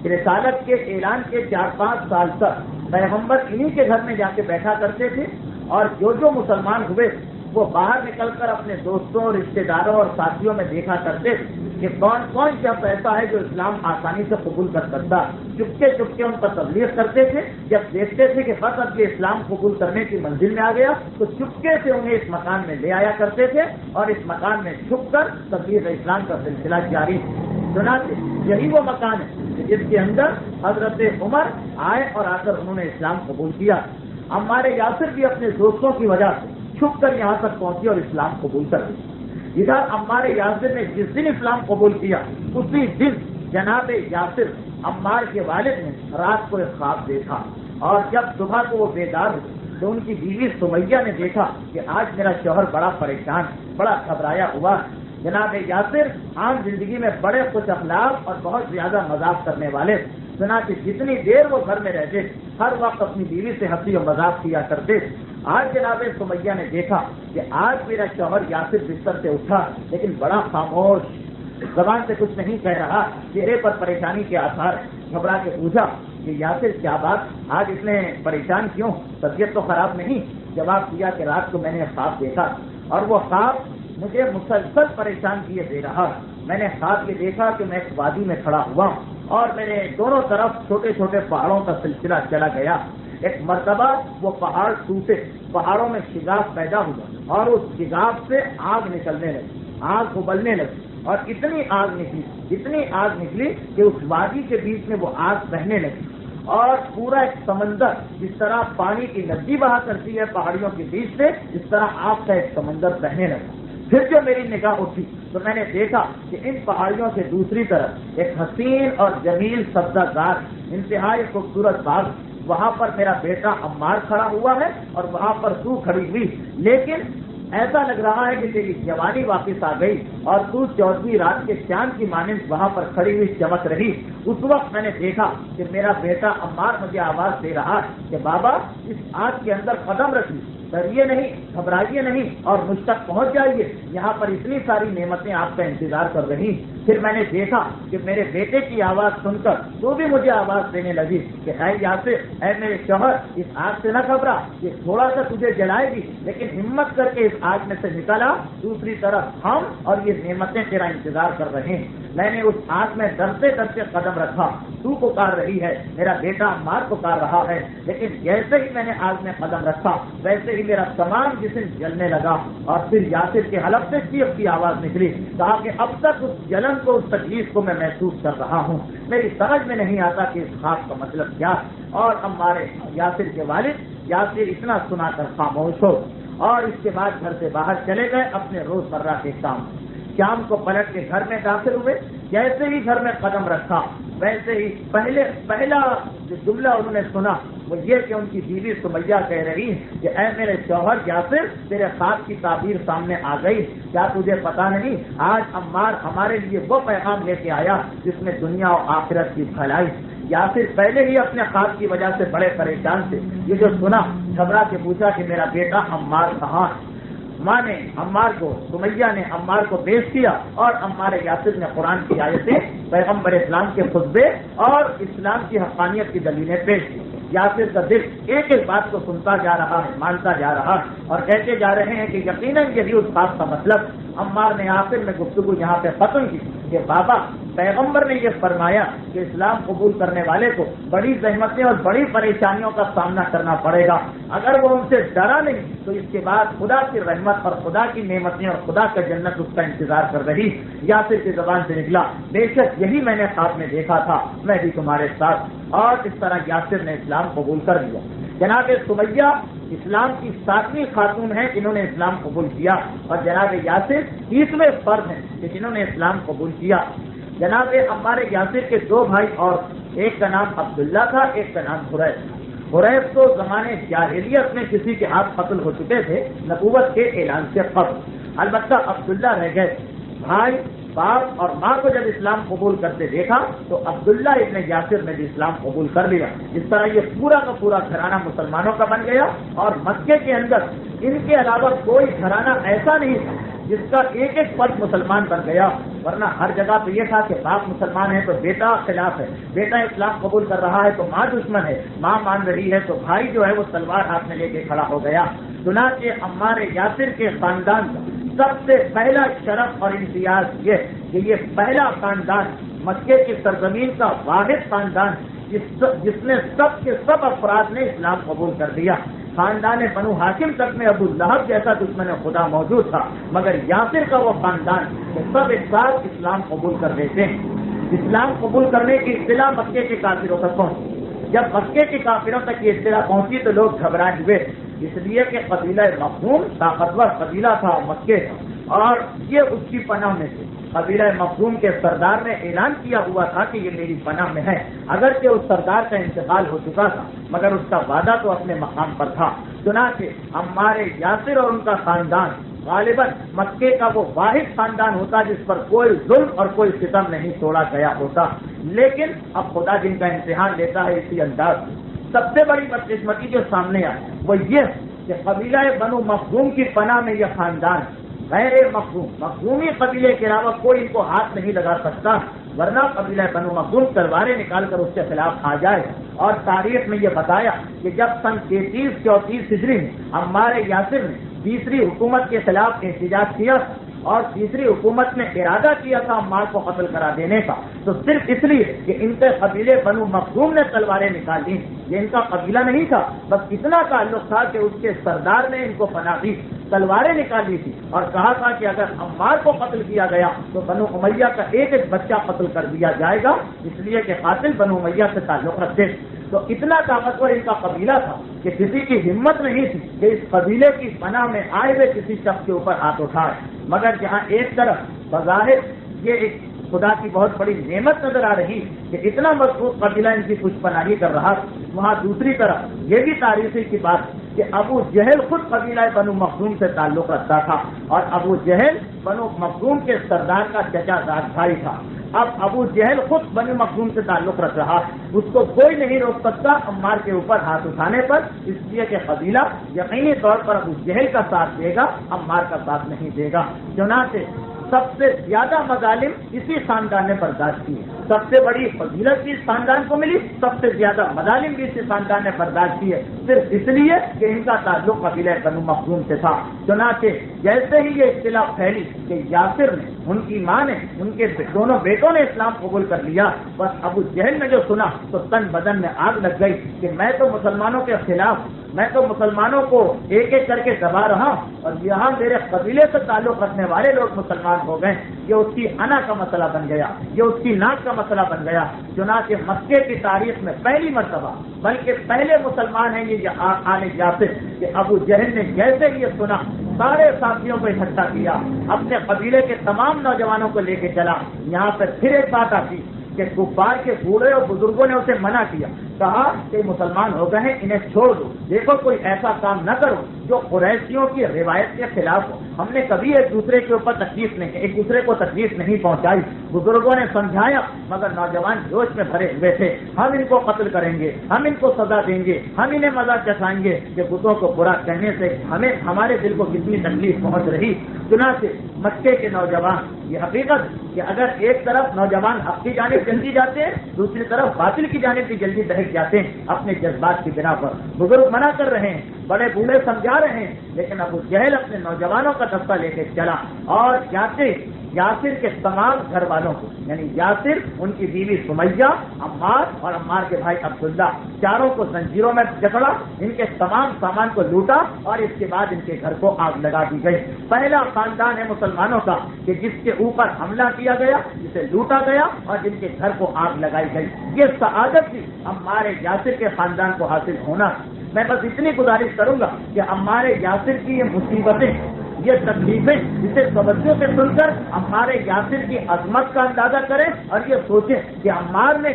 رسالت کے اعلان کے 4-5 سال تک پیغمبر انہی کے گھر میں جا کے بیٹھا کرتے تھے، اور جو مسلمان ہوئے وہ باہر نکل کر اپنے دوستوں، رشتہ داروں اور ساتھیوں میں دیکھا کرتے تھے کہ کون کون شخص ایسا ہے جو اسلام آسانی سے قبول کر سکتا. چپکے چپکے ان پر تبلیغ کرتے تھے. جب دیکھتے تھے کہ بس اب یہ اسلام قبول کرنے کی منزل میں آ گیا تو چپکے سے انہیں اس مکان میں لے آیا کرتے تھے اور اس مکان میں چھپ کر تبلیغ اسلام کا سلسلہ جاری. چنانچہ یہی وہ مکان ہے جس کے اندر حضرت عمر آئے اور آ کر انہوں نے اسلام قبول کیا. عمار یاسر بھی اپنے دوستوں کی وجہ سے چھپ کر یہاں تک پہنچے اور اسلام قبول کر دیا. ادھر عمار یاسر نے جس دن اسلام قبول کیا اسی دن جناب یاسر عمار کے والد نے رات کو ایک خواب دیکھا اور جب صبح کو وہ بیدار ہوئے تو ان کی بیوی سمیہ نے دیکھا کہ آج میرا شوہر بڑا پریشان, بڑا گھبرایا ہوا. جناب یاسر عام زندگی میں بڑے خوش اخلاق اور بہت زیادہ مذاق کرنے والے. چنانچہ جتنی دیر وہ گھر میں رہتے ہر وقت اپنی بیوی سے ہنسی و مذاق کیا کرتے. آج جناب سمیہ نے دیکھا کہ آج میرا شوہر یاسر بستر سے اٹھا لیکن بڑا خاموش, زبان سے کچھ نہیں کہہ رہا, چہرے پر پریشانی کے آثار. گھبرا کے پوچھا کہ یاسر کیا بات, آج اتنے پریشان کیوں, طبیعت تو خراب نہیں؟ جواب دیا کہ رات کو میں نے خواب دیکھا اور وہ خواب مجھے مسلسل پریشان کیے دے رہا. میں نے خواب یہ دیکھا کہ میں ایک وادی میں کھڑا ہوا اور میرے دونوں طرف چھوٹے چھوٹے پہاڑوں کا سلسلہ چلا گیا. ایک مرتبہ وہ پہاڑ ٹوٹے, پہاڑوں میں شگاف پیدا ہوا اور اس شگاف سے آگ نکلنے لگی, آگ ابلنے لگی اور اتنی آگ نکلی کہ اس وادی کے بیچ میں وہ آگ بہنے لگی اور پورا ایک سمندر, جس طرح پانی کی ندی بہا کرتی ہے پہاڑیوں کے بیچ سے, اس طرح آگ کا ایک سمندر بہنے لگا. پھر جو میری نگاہ اٹھی تو میں نے دیکھا کہ ان پہاڑیوں سے دوسری طرف ایک حسین اور جمیل سبزہ زار انتہائی خوبصورت باغ, وہاں پر میرا بیٹا عمار کھڑا ہوا ہے اور وہاں پر تو کھڑی ہوئی, لیکن ایسا لگ رہا ہے کہ تیری جوانی واپس آ گئی اور تو 14ویں رات کے چاند کی مانند وہاں پر کھڑی ہوئی چمک رہی. اس وقت میں نے دیکھا کہ میرا بیٹا عمار مجھے آواز دے رہا کہ بابا اس آگ کے اندر قدم رکھیے, ڈریے نہیں, گھبرائیے نہیں اور مجھ تک پہنچ جائیے, یہاں پر اتنی ساری نعمتیں آپ کا انتظار کر رہی. پھر میں نے دیکھا کہ میرے بیٹے کی آواز سن کر تو بھی مجھے آواز دینے لگی کہ اے یاسر, اے میرے شوہر, اس آگ سے نہ گھبرا, یہ تھوڑا سا تجھے جلائے گی لیکن ہمت کر کے اس آگ میں سے نکلا, دوسری طرف ہم اور یہ نعمتیں تیرا انتظار کر رہے ہیں. میں نے اس آگ میں ڈرتے ڈرتے قدم رکھا, تو پکار رہی ہے, میرا بیٹا عمار پکار رہا ہے, لیکن جیسے ہی میں نے آگ میں قدم رکھا ویسے ہی میرا تمام جسم جلنے لگا اور پھر یاسر کے حلق سے چیخ کی آواز نکلی. کہا کہ اب تک اس جلن کو, اس تکلیف کو میں محسوس کر رہا ہوں, میری سمجھ میں نہیں آتا کہ اس خواب کا مطلب کیا. اور ہمارے یاسر کے والد یاسر اتنا سنا کر خاموش ہو اور اس کے بعد گھر سے باہر چلے گئے اپنے روزمرہ کے کام. شام کو پلٹ کے گھر میں داخل ہوئے, جیسے ہی گھر میں قدم رکھا ویسے ہی پہلا جو جملہ انہوں نے سنا وہ یہ کہ ان کی بیوی سمیہ کہہ رہی کہ اے میرے شوہر یاسر, تیرے خواب کی تعبیر سامنے آ گئی, کیا تجھے پتا نہیں آج عمار ہمارے لیے وہ پیغام لے کے آیا جس میں دنیا اور آخرت کی بھلائی. یاسر پہلے ہی اپنے خواب کی وجہ سے بڑے پریشان تھے. یہ جو سنا گھبرا کے پوچھا کہ میرا بیٹا عمار کہاں؟ ماں نے عمار کو, سمیہ نے عمار کو پیش کیا اور عمار یاسر نے قرآن کی آیتیں, پیغمبر اسلام کے خطبے اور اسلام کی حقانیت کی دلیلیں پیش کی. یاسر کا دل ایک ایک بات کو سنتا جا رہا ہے, مانتا جا رہا ہے اور کہتے جا رہے ہیں کہ یقیناً یہی اس بات کا مطلب. عمار نے آخر میں گفتگو یہاں پہ ختم کی کہ بابا, پیغمبر نے یہ فرمایا کہ اسلام قبول کرنے والے کو بڑی زحمتیں اور بڑی پریشانیوں کا سامنا کرنا پڑے گا. اگر وہ ان سے ڈرا نہیں تو اس کے بعد خدا کی رحمت اور خدا کی نعمتیں اور خدا کا جنت اس کا انتظار کر رہی. یاسر کی زبان سے نکلا, بے شک یہی میں نے خواب میں دیکھا تھا, میں بھی تمہارے ساتھ. اور اس طرح یاسر نے اسلام قبول کر لیا. جناب سمیہ اسلام کی 7ویں خاتون ہیں جنہوں نے اسلام قبول کیا اور جناب یاسر 30ویں فرد ہیں کہ جنہوں نے اسلام قبول کیا. جناب عمار یاسر کے 2 بھائی اور, ایک کا نام عبداللہ تھا, ایک کا نام حریث. حریث تو زمانے جاہلیت میں کسی کے ہاتھ قتل ہو چکے تھے نبوت کے اعلان سے قبل. البتہ عبداللہ رہ گئے. بھائی, باپ اور ماں کو جب اسلام قبول کرتے دیکھا تو عبداللہ ابن یاسر نے بھی اسلام قبول کر لیا. اس طرح یہ پورا کا پورا گھرانہ مسلمانوں کا بن گیا اور مکے کے اندر ان کے علاوہ کوئی گھرانہ ایسا نہیں تھا جس کا ایک ایک فرد مسلمان بن گیا. ورنہ ہر جگہ پہ یہ تھا کہ باپ مسلمان ہے تو بیٹا خلاف ہے, بیٹا اسلام قبول کر رہا ہے تو ماں دشمن ہے, ماں مان رہی ہے تو بھائی جو ہے وہ تلوار ہاتھ میں لے کے کھڑا ہو گیا. چنانچہ عمار یاسر کے خاندان کا سب سے پہلا شرف اور امتیاز یہ کہ یہ پہلا خاندان مکے کی سرزمین کا واحد خاندان جس نے سب کے سب افراد نے اسلام قبول کر دیا. خاندان بنو ہاشم تک میں ابو لہب جیسا دشمن خدا موجود تھا، مگر یاسر کا وہ خاندان کہ سب ایک ساتھ اسلام قبول کر لیتے ہیں. اسلام قبول کرنے کی اطلاع مکے کے کافروں تک پہنچی. جب مکے کے کافروں تک یہ اطلاع پہنچی تو لوگ گھبرائے ہوئے، اس لیے کہ قبیلہ مخزوم طاقتور قبیلہ تھا مکے کا، اور یہ اس کی پناہ میں تھے. قبیلہ مخزوم کے سردار نے اعلان کیا ہوا تھا کہ یہ میری پناہ میں ہے، اگرچہ اس سردار کا انتقال ہو چکا تھا مگر اس کا وعدہ تو اپنے مقام پر تھا. چنانچہ ہمارے یاسر اور ان کا خاندان غالباً مکے کا وہ واحد خاندان ہوتا جس پر کوئی ظلم اور کوئی ستم نہیں توڑا گیا ہوتا. لیکن اب خدا جن کا امتحان لیتا ہے اسی انداز میں. سب سے بڑی بدقسمتی جو سامنے آئی وہ یہ کہ قبیلہ بنو مخزوم کی پناہ میں یہ خاندان غیر مخزومی قبیلے کے علاوہ کوئی ان کو ہاتھ نہیں لگا سکتا، ورنہ قبیلہ بنو مخزوم تلواریں نکال کر اس کے خلاف آ جائے. اور تاریخ میں یہ بتایا کہ جب سن 3334 ہجری میں ہمارے یاسر نے تیسری حکومت کے خلاف احتجاج کیا اور تیسری حکومت نے ارادہ کیا تھا عمار کو قتل کرا دینے کا، تو صرف اس لیے کہ ان کے قبیلے بنو مخزوم نے تلواریں نکال لی. یہ ان کا قبیلہ نہیں تھا، بس اتنا تعلق تھا کہ اس کے سردار نے ان کو پناہ دی، تلواریں نکالی تھی اور کہا تھا کہ اگر عمار کو قتل کیا گیا تو بنو امیہ کا ایک ایک بچہ قتل کر دیا جائے گا، اس لیے کہ قاتل بنو امیہ سے تعلق رکھتے. تو اتنا طاقتور ان کا قبیلہ تھا کہ کسی کی ہمت نہیں تھی کہ اس قبیلے کی پناہ میں آئے ہوئے کسی شخص کے اوپر ہاتھ اٹھائے. مگر جہاں ایک طرف بظاہر یہ ایک خدا کی بہت بڑی نعمت نظر آ رہی کہ اتنا مضبوط قبیلہ ان کی کچھ پناہی کر رہا، وہاں دوسری طرف یہ بھی تاریخی کی بات کہ ابو جہل خود قبیلہ بنو مخزوم سے تعلق رکھتا تھا اور ابو جہل بنو مخزوم کے سردار کا چچا زاد بھائی تھا. اب ابو جہل خود بنو مخزوم سے تعلق رکھ رہا، اس کو کوئی نہیں روک سکتا عمار کے اوپر ہاتھ اٹھانے پر، اس لیے کہ قبیلہ یقینی طور پر ابو جہل کا ساتھ دے گا، عمار کا ساتھ نہیں دے گا. چنانچہ سب سے زیادہ مظالم اسی خاندان نے برداشت کیے. سب سے بڑی فضیلت بھی اس خاندان کو ملی، سب سے زیادہ مظالم بھی اسی خاندان نے برداشت کیے، صرف اس لیے کہ ان کا تعلق قبیلہ بنو مخزوم سے تھا. چنانچہ جیسے ہی یہ اطلاع پھیلی کہ یاسر نے، ان کی ماں نے، ان کے دونوں بیٹوں نے اسلام قبول کر لیا، بس ابو جہل نے جو سنا تو تن بدن میں آگ لگ گئی کہ میں تو مسلمانوں کے خلاف، میں تو مسلمانوں کو ایک ایک کر کے دبا رہا اور یہاں میرے قبیلے سے تعلق رکھنے والے لوگ مسلمان ہو گئے. یہ اس کی انا کا مسئلہ بن گیا، یہ اس کی ناک کا مسئلہ بن گیا. چنانچہ مکے کی تاریخ میں پہلی مرتبہ، بلکہ پہلے مسلمان ہیں یہ آل یاسر کہ ابو جہل نے جیسے ہی یہ سنا سارے ساتھیوں کو اکٹھا کیا، اپنے قبیلے کے تمام نوجوانوں کو لے کے چلا. یہاں پر پھر ایک بات آتی کہ کفار کے بوڑھے اور بزرگوں نے اسے منع کیا، کہا کہ مسلمان ہو گئے ہیں انہیں چھوڑ دو، دیکھو کوئی ایسا کام نہ کرو جو قریشیوں کی روایت کے خلاف ہو. ہم نے کبھی ایک دوسرے کے اوپر تکلیف نہیں، ایک دوسرے کو تکلیف نہیں پہنچائی. بزرگوں نے سمجھایا مگر نوجوان جوش میں بھرے ہوئے تھے، ہم ان کو قتل کریں گے، ہم ان کو سزا دیں گے، ہم انہیں مزہ چکھائیں گے کہ بتوں کو برا کہنے سے ہمارے دل کو کتنی تکلیف پہنچ رہی. چنانچہ مکے کے نوجوان، یہ حقیقت کہ اگر ایک طرف نوجوان حق کی جانب جلدی جاتے ہیں، دوسری طرف باطل کی جانب بھی جلدی دہک جاتے ہیں اپنے جذبات کی بنا پر. بزرگ منع کر رہے ہیں، بڑے بوڑھے سمجھا رہے ہیں، لیکن ابو جہل اپنے نوجوانوں کا دستہ لے کے چلا اور یاسر کے تمام گھر والوں کو، یعنی یاسر، ان کی بیوی سمیہ، عمار اور عمار کے بھائی عبداللہ، چاروں کو زنجیروں میں جکڑا، ان کے تمام سامان کو لوٹا اور اس کے بعد ان کے گھر کو آگ لگا دی گئی. پہلا خاندان ہے مسلمانوں کا کہ جس کے اوپر حملہ کیا گیا، جسے لوٹا گیا اور جن کے گھر کو آگ لگائی گئی. یہ سعادت بھی ہمارے یاسر کے خاندان کو حاصل ہونا. میں بس اتنی گزارش کروں گا کہ ہمارے یاسر کی یہ مصیبتیں، یہ تکلیفیں، جسے توجہ سے سن کر ہمارے یاسر کی عظمت کا اندازہ کریں اور یہ سوچیں کہ عمار نے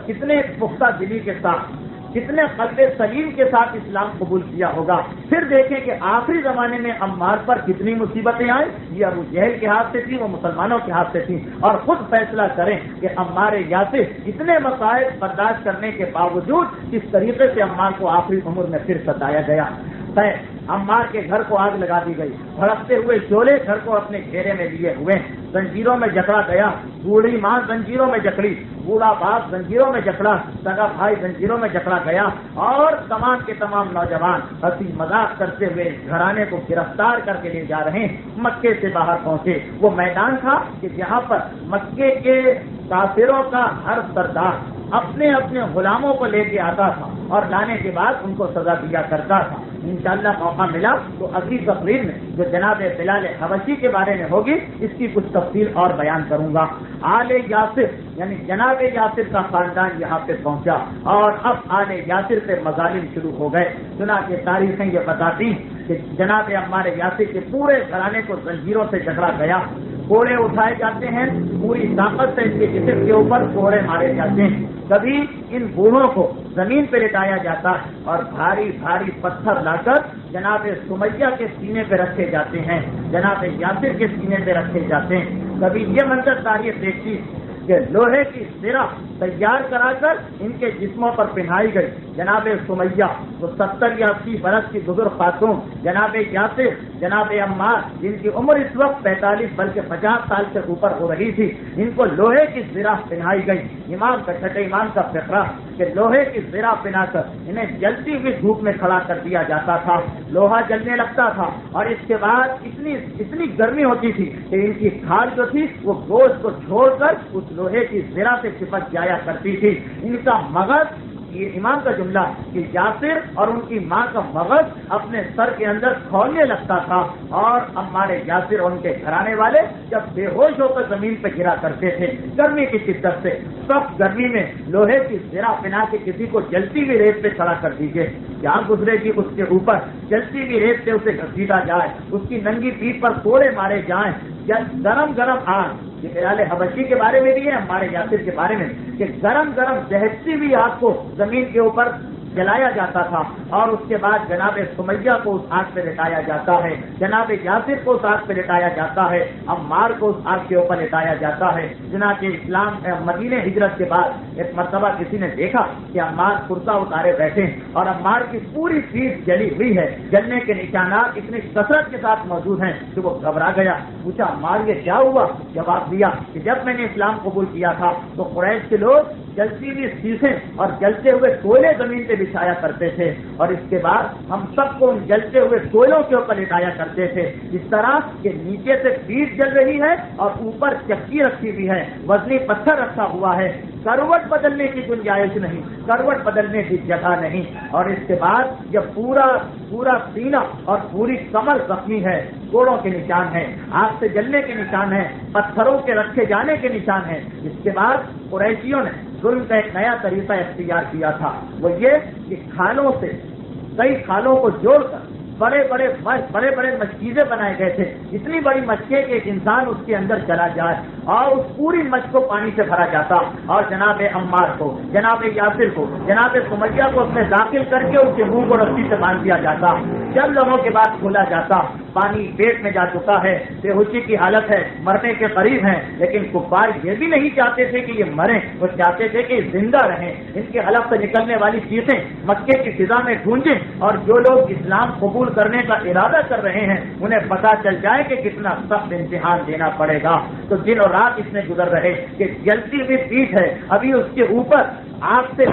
کتنے پختہ دلی کے ساتھ، کتنے قلب سلیم کے ساتھ اسلام قبول کیا ہوگا. پھر دیکھیں کہ آخری زمانے میں عمار پر کتنی مصیبتیں آئیں. یہ ابو جہل کے ہاتھ سے تھی، وہ مسلمانوں کے ہاتھ سے تھی، اور خود فیصلہ کریں کہ عمار یاسر اتنے مسائل برداشت کرنے کے باوجود کس طریقے سے عمار کو آخری عمر میں پھر ستایا گیا. ہے عمار کے گھر کو آگ لگا دی گئی، بھڑکتے ہوئے شعلے گھر کو اپنے گھیرے میں لیے ہوئے، زنجیروں میں جکڑا گیا، بوڑھی ماں زنجیروں میں جکڑی، بوڑھا باپ زنجیروں میں جکڑا، سگا بھائی زنجیروں میں جکڑا گیا، اور تمام کے تمام نوجوان ہنسی مذاق کرتے ہوئے گھرانے کو گرفتار کر کے لے جا رہے ہیں۔ مکے سے باہر پہنچے، وہ میدان تھا کہ جہاں پر مکے کے کافروں کا ہر سردار اپنے اپنے غلاموں کو لے کے آتا تھا اور لانے کے بعد ان کو سزا دیا کرتا تھا۔ انشاءاللہ موقع ملا تو اگلی تقریر میں جو جناب بلال حبشی کے بارے میں ہوگی اس کی کچھ تفصیل اور بیان کروں گا۔ آل یاسر یعنی جناب یاسر کا خاندان یہاں پہ پہنچا اور اب آل یاسر پہ مظالم شروع ہو گئے۔ چنانچہ تاریخیں یہ بتاتی کہ جناب عمار یاسر کے پورے گھرانے کو زنجیروں سے جکڑا گیا، کوڑے اٹھائے جاتے ہیں، پوری طاقت سے ان کے جسم کے اوپر کوڑے مارے جاتے ہیں، کبھی ان بوڑھوں کو زمین پہ لٹایا جاتا ہے اور بھاری بھاری پتھر لا کر جناب سمیہ کے سینے پہ رکھے جاتے ہیں، جناب یاسر کے سینے پہ رکھے جاتے ہیں۔ کبھی یہ منظر تاریخ دیکھتی کہ لوہے کی زرہ تیار کرا کر ان کے جسموں پر پہنائی گئی، جناب سمیہ وہ 70 یا 80 برس کی بزرگ خاتون، جناب یاسر، جناب عمار جن کی عمر اس وقت 45 بلکہ 50 سال سے اوپر ہو رہی تھی، ان کو لوہے کی زرہ پہنائی گئی۔ امام کا چھٹے امام کا فقرہ کہ لوہے کی زرہ پہنا کر انہیں جلتی ہوئی دھوپ میں کھڑا کر دیا جاتا تھا، لوہا جلنے لگتا تھا اور اس کے بعد اتنی گرمی ہوتی تھی کہ ان کی کھال جو تھی وہ گوشت کو چھوڑ کر اس لوہے کی زرہ سے چپک جایا کرتی تھی۔ ان کا مغز، یہ امام کا جملہ کہ یاسر اور ان کی ماں کا مغز اپنے سر کے اندر کھولنے لگتا تھا، اور ہمارے یاسر اور ان کے گھرانے والے جب بے ہوش ہو کر زمین پہ گرا کرتے تھے گرمی کی شدت سے، سخت گرمی میں لوہے کی زرہ پہنا کے کسی کو جلتی ہوئی ریت پہ کھڑا کر دیجیے، جہاں گزرے گی اس کے اوپر جلتی ہوئی ریت سے اسے گھسیٹا جائے، اس کی ننگی پیٹھ پر کوڑے مارے جائیں، گرم گرم آگ، یہ بلال حبشی کے بارے میں بھی ہے، ہمارے یاسر کے بارے میں کہ گرم گرم دہتی ہوئی آگ کو زمین کے اوپر جلایا جاتا تھا اور اس کے بعد جناب سمیہ کو اس آگ پہ لٹایا جاتا ہے، جناب یاسر کو اس آگ پہ لٹایا جاتا ہے، عمار کو اس آگ کے اوپر لٹایا جاتا ہے۔ چنانچہ اسلام مدینہ ہجرت کے بعد ایک مرتبہ کسی نے دیکھا کہ عمار کرتا اتارے بیٹھے اور عمار کی پوری پیٹھ جلی ہوئی ہے، جلنے کے نشانات اتنی کثرت کے ساتھ موجود ہیں کہ وہ گھبرا گیا، پوچھا عمار یہ کیا ہوا؟ جواب دیا کہ جب میں نے اسلام قبول کیا تھا تو قریش کے لوگ جلتی ہوئی سیخیں اور جلتے ہوئے کوئلے زمین پہ بچھایا کرتے تھے اور اس کے بعد ہم سب کو ان جلتے ہوئے کوئلوں کے اوپر لٹایا کرتے تھے، اس طرح کہ نیچے سے پیٹ جل رہی ہے اور اوپر چکی رکھی ہوئی ہے، وزنی پتھر رکھا ہوا ہے، کروٹ بدلنے کی گنجائش نہیں، کروٹ بدلنے کی جگہ نہیں، اور اس کے بعد جب پورا سینہ اور پوری کمر زخمی ہے، کوڑوں کے نشان ہیں، آگ سے جلنے کے نشان ہیں، پتھروں کے رکھے جانے کے نشان ہیں۔ اس کے بعد قریشیوں نے ظلم کا ایک نیا طریقہ اختیار کیا تھا، وہ یہ کہ کھالوں سے کئی کھالوں کو جوڑ کر بڑے بڑے مچھیزیں بنائے گئے تھے، اتنی بڑی مچھلی کہ ایک انسان اس کے اندر چلا جائے اور اس پوری مچھ کو پانی سے بھرا جاتا اور جناب عمار کو، جناب یاسر کو، جناب سمیہ کو اس میں داخل کر کے اس کے منہ کو رسی سے باندھ دیا جاتا، چند لمحوں کے بعد کھولا جاتا، پانی پیٹ میں جا چکا ہے، بے ہوشی کی حالت ہے، مرنے کے قریب ہیں، لیکن کفار یہ بھی نہیں چاہتے تھے کہ یہ مریں، وہ چاہتے تھے کہ زندہ رہیں، ان کے حلق سے نکلنے والی چیخیں مکے کی فضا میں گونجیں اور جو لوگ اسلام قبول کرنے کا ارادہ کر رہے ہیں انہیں پتا چل جائے کہ کتنا سخت امتحان دینا پڑے گا۔ تو دن اور رات اس میں گزر رہے کہ جلتی ہوئی پیٹھ ہے، ابھی اس کے اوپر آگ سے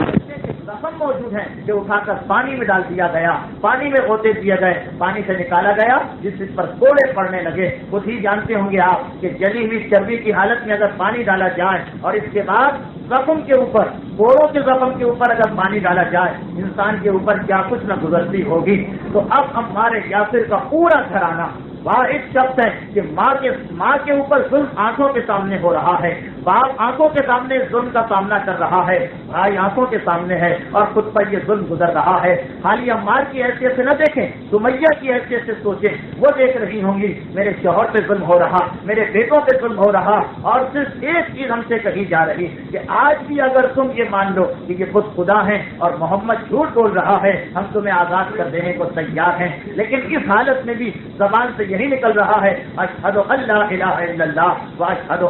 زخم موجود ہیں جو اٹھا کر پانی میں ڈال دیا گیا، پانی میں غوطے دیے گئے، پانی سے نکالا گیا جس پر کوڑے پڑنے لگے۔ خود ہی جانتے ہوں گے آپ کہ جلی ہوئی چربی کی حالت میں اگر پانی ڈالا جائے اور اس کے بعد زخم کے اوپر، کوڑوں کے زخم کے اوپر اگر پانی ڈالا جائے انسان کے اوپر کیا کچھ نہ گزرتی ہوگی۔ تو اب ہمارے یاسر کا پورا گھرانہ واحد شخص ہے کہ ماں کے اوپر ظلم آنکھوں کے سامنے ہو رہا ہے، باپ آنکھوں کے سامنے ظلم کا سامنا کر رہا ہے، بھائی آنکھوں کے سامنے ہے اور خود پر یہ ظلم گزر رہا ہے۔ خالی عمار کی حیثیت سے نہ دیکھیں، سمیہ کی حیثیت سے سوچیں، وہ دیکھ رہی ہوں گی میرے شوہر پہ ظلم ہو رہا، میرے بیٹوں پہ ظلم ہو رہا، اور صرف ایک چیز ہم سے کہی جا رہی کہ آج بھی اگر تم یہ مان لو کہ یہ خود خدا ہیں اور محمد جھوٹ بول رہا ہے ہم تمہیں آزاد کر دینے کو تیار ہیں، لیکن اس حالت میں بھی زبان سے یہی نکل رہا ہے اشہد ان لا الہ الا اللہ واشہد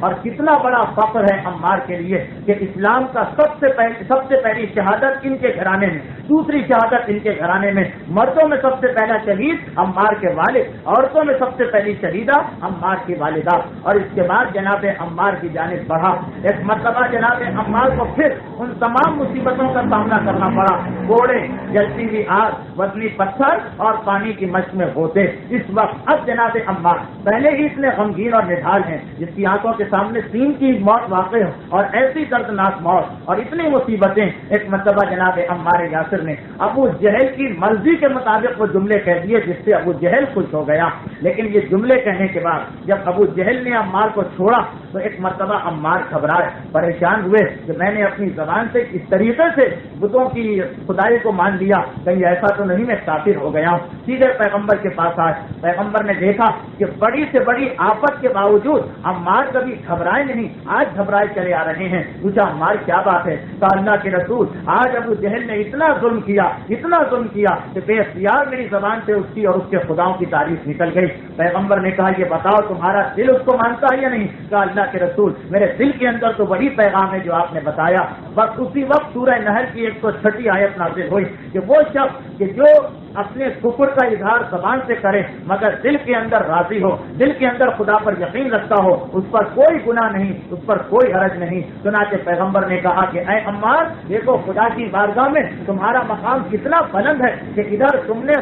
اور کتنا بڑا فخر ہے عمار کے لیے کہ اسلام کا سب سے پہلی شہادت ان کے گھرانے میں، دوسری شہادت ان کے گھرانے میں، مردوں میں سب سے پہلا شہید عمار کے والد، عورتوں میں سب سے پہلی شہیدہ عمار کی والدہ، اور اس کے بعد جناب عمار کی جانب بڑھا۔ ایک مرتبہ جناب عمار کو پھر ان تمام مصیبتوں کا سامنا کرنا پڑا، کوڑے، جلتی ہوئی آگ، وزنی پتھر اور پانی کی مشق میں ہوتے۔ اس وقت اب جناب عمار پہلے ہی اتنے غمگین اور نڈھال ہیں، جس کی آنکھوں کے سامنے 3 کی موت واقع ہو اور ایسی دردناک موت اور اتنی مصیبتیں۔ ایک مرتبہ جناب عمار یاسر نے ابو جہل کی مرضی کے مطابق وہ جملے کہہ دیے جس سے ابو جہل خوش ہو گیا، لیکن یہ جملے کہنے کے بعد جب ابو جہل نے عمار کو چھوڑا تو ایک مرتبہ عمار گھبرائے، پریشان ہوئے کہ میں نے اپنی زبان سے اس طریقے سے بتوں کی خدائی کو مان لیا، کہیں ایسا تو نہیں میں کافر ہو گیا ہوں۔ سیدھے پیغمبر کے پاس آئے، پیغمبر نے دیکھا کہ بڑی سے بڑی آفت کے باوجود عمار کبھی گھبرائے نہیں، آج گھبرائے چلے آ رہے ہیں۔ پوچھا عمار کیا بات ہے؟ کہا اللہ کے رسول آج ابو جہل نے اتنا ظلم کیا کہ بے اختیار میری زبان سے اس کی اور اس کے خداؤں کی تعریف نکل گئی۔ پیغمبر نے کہا یہ بتاؤ تمہارا دل اس کو مانتا ہے یا نہیں؟ کہا اللہ کے رسول میرے دل کے اندر تو وہی پیغام ہے جو آپ نے بتایا۔ بس اسی وقت سورہ نحل کی 106 آیت نازل ہوئی کہ وہ شخص کہ جو اپنے کفر کا اظہار زبان سے کرے مگر دل کے اندر راضی ہو، دل کے اندر خدا پر یقین رکھتا ہو، اس پر کوئی گناہ نہیں، اس پر کوئی حرج نہیں۔ چنانچہ پیغمبر نے کہا کہ اے عمار دیکھو خدا کی بارگاہ میں تمہارا مقام کتنا بلند ہے کہ ادھر تم نے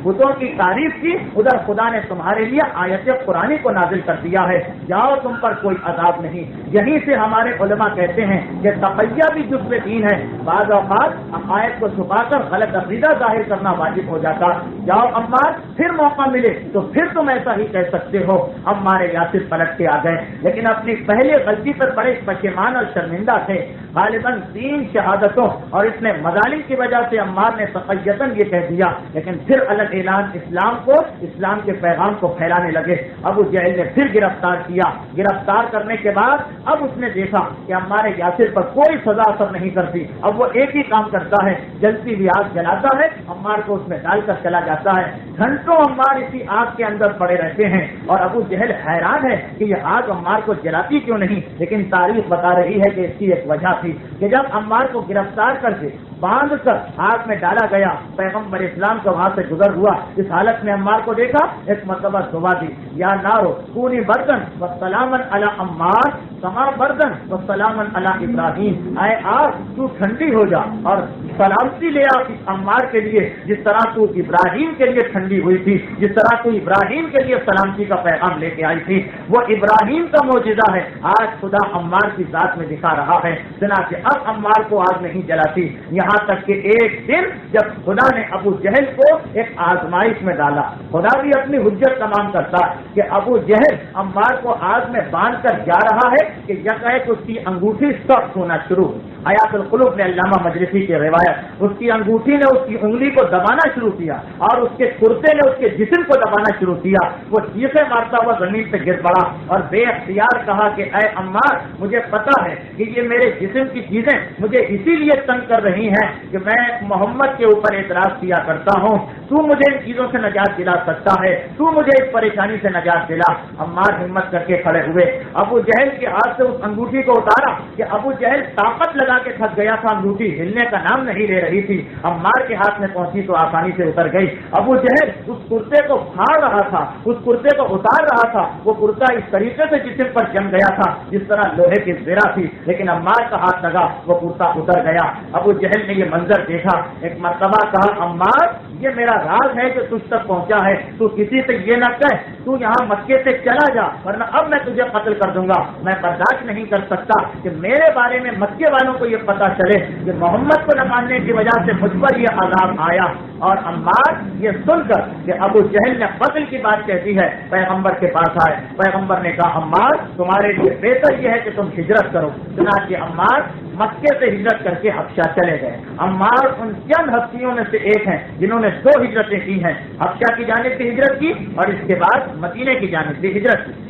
بتوں کی تعریف کی، ادھر خدا نے تمہارے لیے آیت قرآنی کو نازل کر دیا ہے، جاؤ تم پر کوئی عذاب نہیں۔ یہیں سے ہمارے علماء کہتے ہیں کہ تقیہ بھی جزء دین ہے، بعض اوقات عقائد کو چھپا کر غلط عقیدہ ظاہر کرنا واجب ہو جاتا۔ جاؤ عمار، پھر موقع ملے تو پھر تم ایسا ہی کہہ سکتے ہو۔ عمار یاسر پلٹ کے آ گئے، لیکن اپنی پہلی غلطی پر بڑے پشیمان اور شرمندہ تھے۔ غالباً 3 شہادتوں اور اس میں مظالم کی وجہ سے عمار نے تقیتاً یہ کہہ دیا، لیکن پھر الگ اعلان اسلام کے پیغام کو پھیلانے لگے۔ ابو جہل نے پھر گرفتار کیا، گرفتار کرنے کے بعد اب اس نے دیکھا کہ عمار یاسر پر کوئی سزا اثر نہیں کرتی۔ اب وہ ایک ہی کام کرتا ہے، جلتی ہوئی آگ جلاتا ہے، عمار کو اس میں ڈال کر چلا جاتا ہے۔ گھنٹوں عمار اسی آگ کے اندر پڑے رہتے ہیں اور ابو جہل حیران ہے کہ یہ آگ عمار کو جلاتی کیوں نہیں، لیکن تاریخ بتا رہی ہے کہ اس کی ایک وجہ تھی کہ جب عمار کو گرفتار کر کے باندھ کر آگ میں ڈالا گیا، پیغمبر اسلام کا وہاں سے گزر ہوا، اس حالت میں عمار کو دیکھا، ایک مرتبہ دعا دی، یا نارو کونی بردن وسلامن علی عمار کما بردن وسلامن علی ابراہیم، اے آگ تو ٹھنڈی ہو جا اور سلامتی لے آ عمار کے لیے جس طرح تو ابراہیم کے لیے ٹھنڈی ہوئی تھی، جس طرح تو ابراہیم کے لیے سلامتی کا پیغام لے کے آئی تھی۔ وہ ابراہیم کا معجزہ ہے، آج خدا عمار کی ذات میں دکھا رہا ہے، چنانچہ اب عمار کو آگ نہیں جلاتی، یہاں تک کہ ایک دن جب خدا نے ابو جہل کو ایک آزمائش میں ڈالا، خدا بھی اپنی حجت تمام کرتا ہے کہ ابو جہل عمار کو آگ میں باندھ کر جا رہا ہے کہ یکایک اس کی انگوٹھی سخت ہونا شروع ہوئی۔ حیات القلوب نے علامہ مجلسی کی روایت، اس کی انگوٹھی نے اس کی انگلی کو دبانا شروع کیا اور اس کے کرتے نے اس کے جسم کو دبانا شروع کیا۔ وہ چیخیں مارتا ہوا زمین پہ گر پڑا اور بے اختیار کہا کہ اے عمار مجھے پتا ہے کہ یہ میرے جسم کی چیزیں مجھے اسی لیے تنگ کر رہی ہیں کہ میں محمد کے اوپر اعتراض کیا کرتا ہوں، تو مجھے ان چیزوں سے نجات دلا سکتا ہے، تو مجھے اس پریشانی سے نجات دلا۔ عمار ہمت کر کے کھڑے ہوئے، ابو جہل کے ہاتھ سے اس انگوٹھی کو اتارا کہ ابو جہل طاقت لگا کے تھک گیا تھا، انگوٹھی ہلنے کا نام نہیں لے رہی تھی، عمار کے ہاتھ میں پہنچی تو آسانی سے اتر گئی۔ ابو جہل اس کرتے کو پھاڑ رہا تھا، اس کرتے کو اتار رہا تھا، وہ کرتا اس طریقے سے جسم پر جم گیا تھا جس طرح لوہے کی زرہ تھی، لیکن عمار کا ہاتھ لگا وہ کرتا اتر گیا۔ ابو جہل نے یہ منظر دیکھا، ایک مرتبہ کہا عمار یہ میرا راز ہے جو تجھ تک پہنچا ہے، تو کسی سے یہ نہ کہہ، تو یہاں مکے سے چلا جا ورنہ اب میں تجھے قتل کر دوں گا۔ میں برداشت نہیں کر سکتا کہ میرے بارے میں مکے والوں کو یہ پتا چلے کہ محمد کو نہ ماننے کی وجہ سے مجھ پر یہ عذاب آیا۔ اور عمار یہ سن کر کہ ابو جہل نے قتل کی بات کہتی ہے پیغمبر کے پاس آئے، پیغمبر نے کہا عمار تمہارے لیے بہتر یہ ہے کہ تم ہجرت کرو، چنانچہ عمار مکے سے ہجرت کر کے حبشہ چلے گئے۔ عمار ان چند ہستیوں میں سے ایک ہیں جنہوں نے 2 ہجرتیں کی ہیں، حبشہ کی جانب سے ہجرت کی اور اس کے بعد مدینے کی جانب سے ہجرت کی۔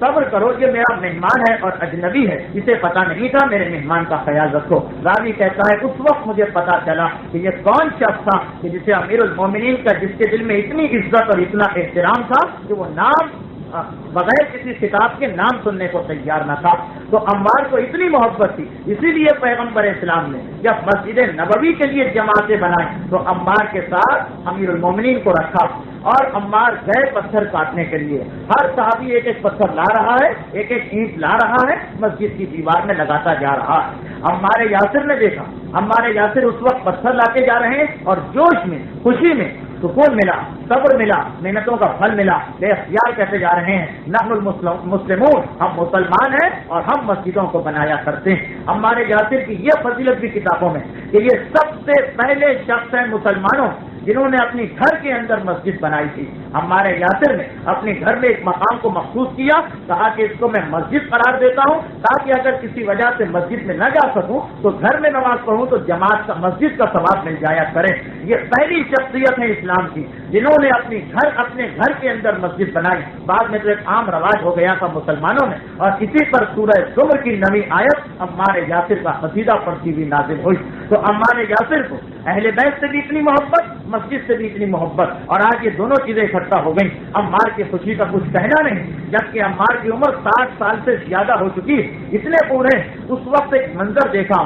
صبر کرو، یہ میرا مہمان ہے اور اجنبی ہے، اسے پتہ نہیں تھا، میرے مہمان کا خیال رکھو۔ راوی کہتا ہے اس وقت مجھے پتا چلا کہ یہ کون شخص تھا کہ جسے امیر المومنین کا، جس کے دل میں اتنی عزت اور اتنا احترام تھا کہ وہ نام بغیر کسی خطاب کے نام سننے کو تیار نہ تھا۔ تو عمار کو اتنی محبت تھی، اسی لیے پیغمبر اسلام نے جب مسجد نبوی کے لیے جماعتیں بنائیں تو عمار کے ساتھ امیر المومنین کو رکھا، اور عمار گئے پتھر کاٹنے کے لیے۔ ہر صحابی ایک ایک پتھر لا رہا ہے، ایک ایک اینٹ لا رہا ہے، مسجد کی دیوار میں لگاتا جا رہا ہے۔ عمار یاسر نے دیکھا، عمار یاسر اس وقت پتھر لاتے جا رہے ہیں، اور جوش میں، خوشی میں سکون ملا، صبر ملا، محنتوں کا پھل ملا، بے اختیار کہتے جا رہے ہیں نحن المسلمون، ہم مسلمان ہیں اور ہم مسجدوں کو بنایا کرتے ہیں۔ عمار یاسر کی یہ فضیلت بھی کتابوں میں کہ یہ سب سے پہلے شخص ہیں مسلمانوں جنہوں نے اپنی گھر کے اندر مسجد بنائی تھی۔ عمار یاسر نے اپنے گھر میں ایک مقام کو مخصوص کیا، کہا کہ اس کو میں مسجد قرار دیتا ہوں تاکہ اگر کسی وجہ سے مسجد میں نہ جا سکوں تو گھر میں نماز پڑھوں تو جماعت کا، مسجد کا ثواب مل جایا کرے۔ یہ پہلی شخصیت ہے اسلام کی جنہوں نے اپنے گھر کے اندر مسجد بنائی۔ بعد میں تو ایک عام رواج ہو گیا تھا مسلمانوں میں، اور اسی پر سورہ زمر کی نویں آیت عمار یاسر کا قصیدہ پڑھتی ہوئی نازل ہوئی۔ تو عمار یاسر کو اہل بیت سے بھی اتنی محبت، مسجد سے بھی اتنی محبت، اور آج یہ دونوں چیزیں اکٹھا ہو گئیں۔ عمار کی خوشی کا کچھ کہنا نہیں، جبکہ عمار کی عمر 60 سال سے زیادہ ہو چکی، اتنے پورے اس وقت ایک منظر دیکھا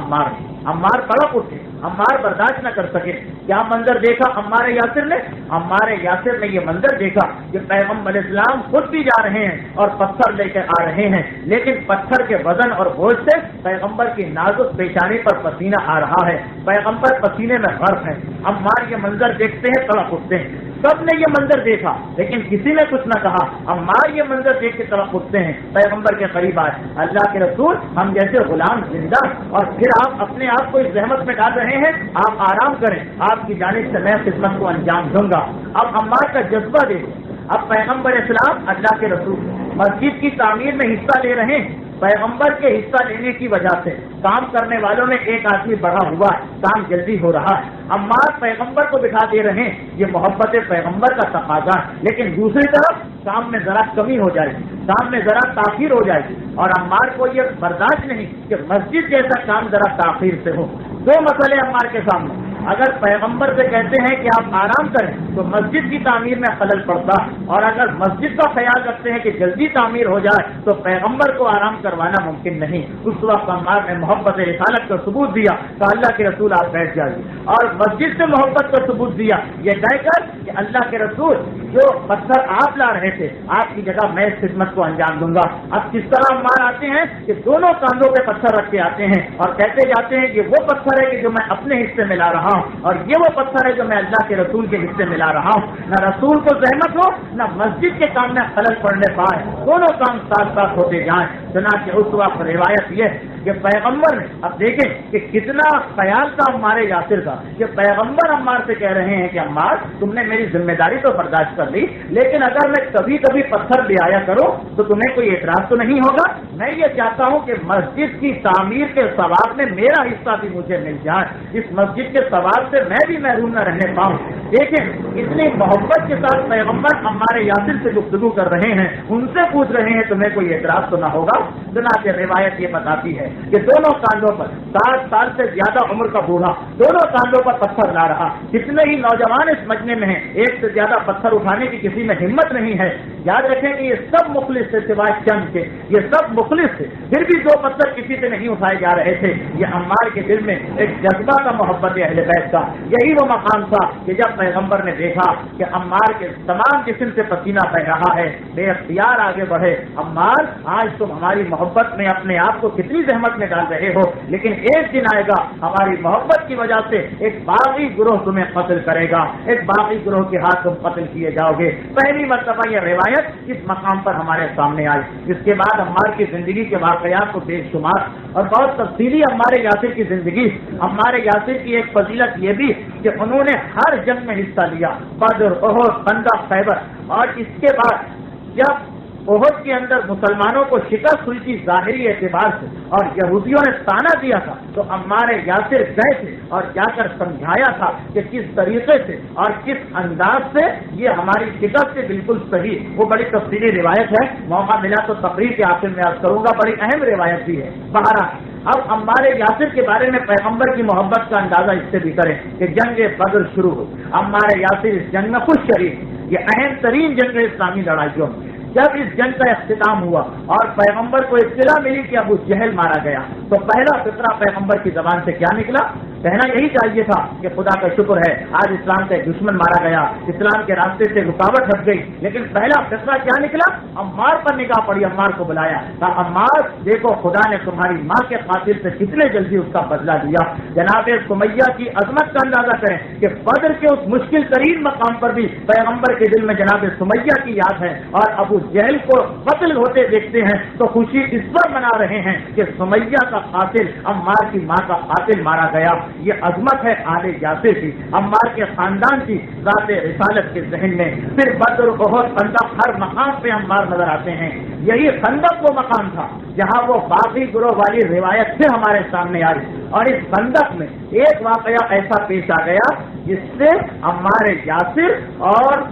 عمار تڑپ اٹھے، عمار برداشت نہ کر سکے۔ کیا منظر دیکھا عمار یاسر نے؟ عمار یاسر نے یہ منظر دیکھا کہ پیغمبر اسلام خود بھی جا رہے ہیں اور پتھر لے کر آ رہے ہیں، لیکن پتھر کے وزن اور بوجھ سے پیغمبر کی نازک پیشانی پر پسینہ آ رہا ہے، پیغمبر پسینے میں غرق ہے۔ عمار یہ منظر دیکھتے ہیں، تڑپ اٹھتے ہیں۔ سب نے یہ منظر دیکھا لیکن کسی نے کچھ نہ کہا۔ عمار یہ منظر دیکھ کے تڑپ اٹھتے ہیں، پیغمبر کے قریب آئے، اللہ کے رسول ہم جیسے غلام زندہ، اور پھر آپ اپنے آپ کو اس زحمت میں ڈال رہے ہیں، آپ آرام کریں، آپ کی جانب سے میں خدمت کو انجام دوں گا۔ اب عمار کا جذبہ دیکھیں۔ اب پیغمبر اسلام، اللہ کے رسول مسجد کی تعمیر میں حصہ لے رہے ہیں۔ پیغمبر کے حصہ لینے کی وجہ سے کام کرنے والوں میں ایک آدمی بڑھا ہوا ہے، کام جلدی ہو رہا ہے۔ عمار پیغمبر کو بٹھا دے رہے ہیں، یہ محبت پیغمبر کا تقاضا ہے، لیکن دوسری طرف کام میں ذرا کمی ہو جائے گی، کام میں ذرا تاخیر ہو جائے گی، اور عمار کو یہ برداشت نہیں کہ مسجد جیسا کام ذرا تاخیر سے ہو۔ دو مسئلے عمار کے سامنے، اگر پیغمبر سے کہتے ہیں کہ آپ آرام کریں تو مسجد کی تعمیر میں خلل پڑتا، اور اگر مسجد کا خیال رکھتے ہیں کہ جلدی تعمیر ہو جائے تو پیغمبر کو آرام کروانا ممکن نہیں۔ اس وقت عمار نے محبت رسالت کا ثبوت دیا کہ اللہ کے رسول آپ بیٹھ جائیے، اور مسجد سے محبت کا ثبوت دیا یہ کہہ کر کہ اللہ کے رسول جو پتھر آپ لا رہے تھے آپ کی جگہ میں اس خدمت کو انجام دوں گا۔ اب کس طرح عمار آتے ہیں کہ دونوں کاندھوں پہ پتھر رکھ کے آتے ہیں اور کہتے جاتے ہیں کہ وہ پتھر ہے کہ جو میں اپنے حصے میں لا رہا ہوں، اور یہ وہ پتھر ہے جو میں اللہ کے رسول کے حصے میں لا رہا ہوں۔ نہ رسول کو زحمت ہو، نہ مسجد کے کام میں خلل پڑنے پائے، دونوں کام ساتھ ساتھ ہوتے جائیں۔ چنانچہ اس وقت روایت یہ کہ پیغمبر نے، اب دیکھیں کہ کتنا خیال تھا عمار یاسر کا، کہ پیغمبر عمار سے کہہ رہے ہیں کہ عمار تم نے میری ذمہ داری تو برداشت کر لی، لیکن اگر میں کبھی کبھی پتھر لے آیا کروں تو تمہیں کوئی اعتراض تو نہیں ہوگا؟ میں یہ چاہتا ہوں کہ مسجد کی تعمیر کے ثواب میں میرا حصہ بھی مجھے مل جائے، اس مسجد کے ثواب سے میں بھی محروم نہ رہنے پاؤں۔ دیکھیں اتنی محبت کے ساتھ پیغمبر عمار یاسر سے گفتگو کر رہے ہیں، ان سے پوچھ رہے ہیں تمہیں کوئی اعتراض تو نہ ہوگا؟ چنانچہ روایت یہ بتاتی ہے کہ دونوں کاندھوں پر 60 سال سے زیادہ عمر کا بوڑھا دونوں کاندھوں پر پتھر لا رہا، جتنے ہی نوجوان اس مجمع میں ہیں ایک سے زیادہ پتھر اٹھانے کی کسی میں ہمت نہیں ہے۔ یاد رکھیں کہ یہ سب مخلص تھے سوائے چند کے، یہ سب مخلص تھے، پھر بھی دو پتھر کسی سے نہیں اٹھائے جا رہے تھے۔ یہ عمار کے دل میں ایک جذبہ کا، محبت اہل بیت کا، یہی وہ مقام تھا کہ جب پیغمبر نے دیکھا کہ عمار کے تمام جسم سے پسینہ بہ رہا ہے، بے اختیار آگے بڑھے، عمار آج تم ہماری محبت میں اپنے آپ کو کتنی زحمت میں ڈال رہے ہو، لیکن ایک دن آئے گا ہماری محبت کی وجہ سے ایک باغی گروہ تمہیں قتل کرے گا، ایک باغی گروہ کے ہاتھ تم قتل کیے جاؤ گے۔ پہلی مرتبہ یہ روایت اس مقام پر ہمارے سامنے آئی۔ اس کے بعد عمار کی زندگی کے واقعات کو بے شمار اور بہت تفصیلی عمار یاسر کی زندگی، عمار یاسر کی ایک فضیلت یہ بھی کہ انہوں نے ہر جنگ میں حصہ لیا، بدر، احد، خندق، خیبر، اور اس کے بعد جب احد کے اندر مسلمانوں کو شکست ہوئی تھی ظاہری اعتبار سے اور یہودیوں نے تانا دیا تھا، تو عمار یاسر گئے تھے اور جا کر سمجھایا تھا کہ کس طریقے سے اور کس انداز سے یہ ہماری شکست سے بالکل صحیح، وہ بڑی تفصیلی روایت ہے، موقع ملا تو تقریر کے آخر میں عرض کروں گا، بڑی اہم روایت بھی ہے۔ بہرحال اب عمار یاسر کے بارے میں پیغمبر کی محبت کا اندازہ اس سے بھی کریں کہ جنگ بدر شروع ہو، عمار یاسر اس جنگ میں خود شریک، یہ اہم ترین جنگ اسلامی لڑائیوں میں۔ جب اس جنگ کا اختتام ہوا اور پیغمبر کو اطلاع ملی کہ ابو جہل مارا گیا، تو پہلا فطرہ پیغمبر کی زبان سے کیا نکلا؟ کہنا یہی چاہیے تھا کہ خدا کا شکر ہے آج اسلام کا دشمن مارا گیا، اسلام کے راستے سے رکاوٹ ہٹ گئی، لیکن پہلا فطرہ کیا نکلا؟ عمار پر نگاہ پڑی، عمار کو بلایا، کہا عمار دیکھو خدا نے تمہاری ماں کے قاتل سے کتنے جلدی اس کا بدلہ دیا۔ جناب سمیہ کی عظمت کا اندازہ کریں کہ بدر کے اس مشکل ترین مقام پر بھی پیغمبر کے دل میں جناب سمیہ کی یاد ہے، اور ابو جہل کو قتل ہوتے دیکھتے ہیں تو خوشی اس پر منا رہے ہیں کہ سمیہ کا قاتل عمار کی ماں کا قاتل مارا گیا۔ یہ عظمت ہے آل یاسر کی، عمار کے خاندان کی ذات رسالت کے ذہن میں۔ پھر بدر احد خندق ہر مقام پہ عمار نظر آتے ہیں، یہی خندق وہ مقام تھا جہاں وہ باقی گروہ والی روایت پھر ہمارے سامنے آئی، اور اس خندق میں ایک واقعہ ایسا پیش آ گیا جس سے عمار یاسر اور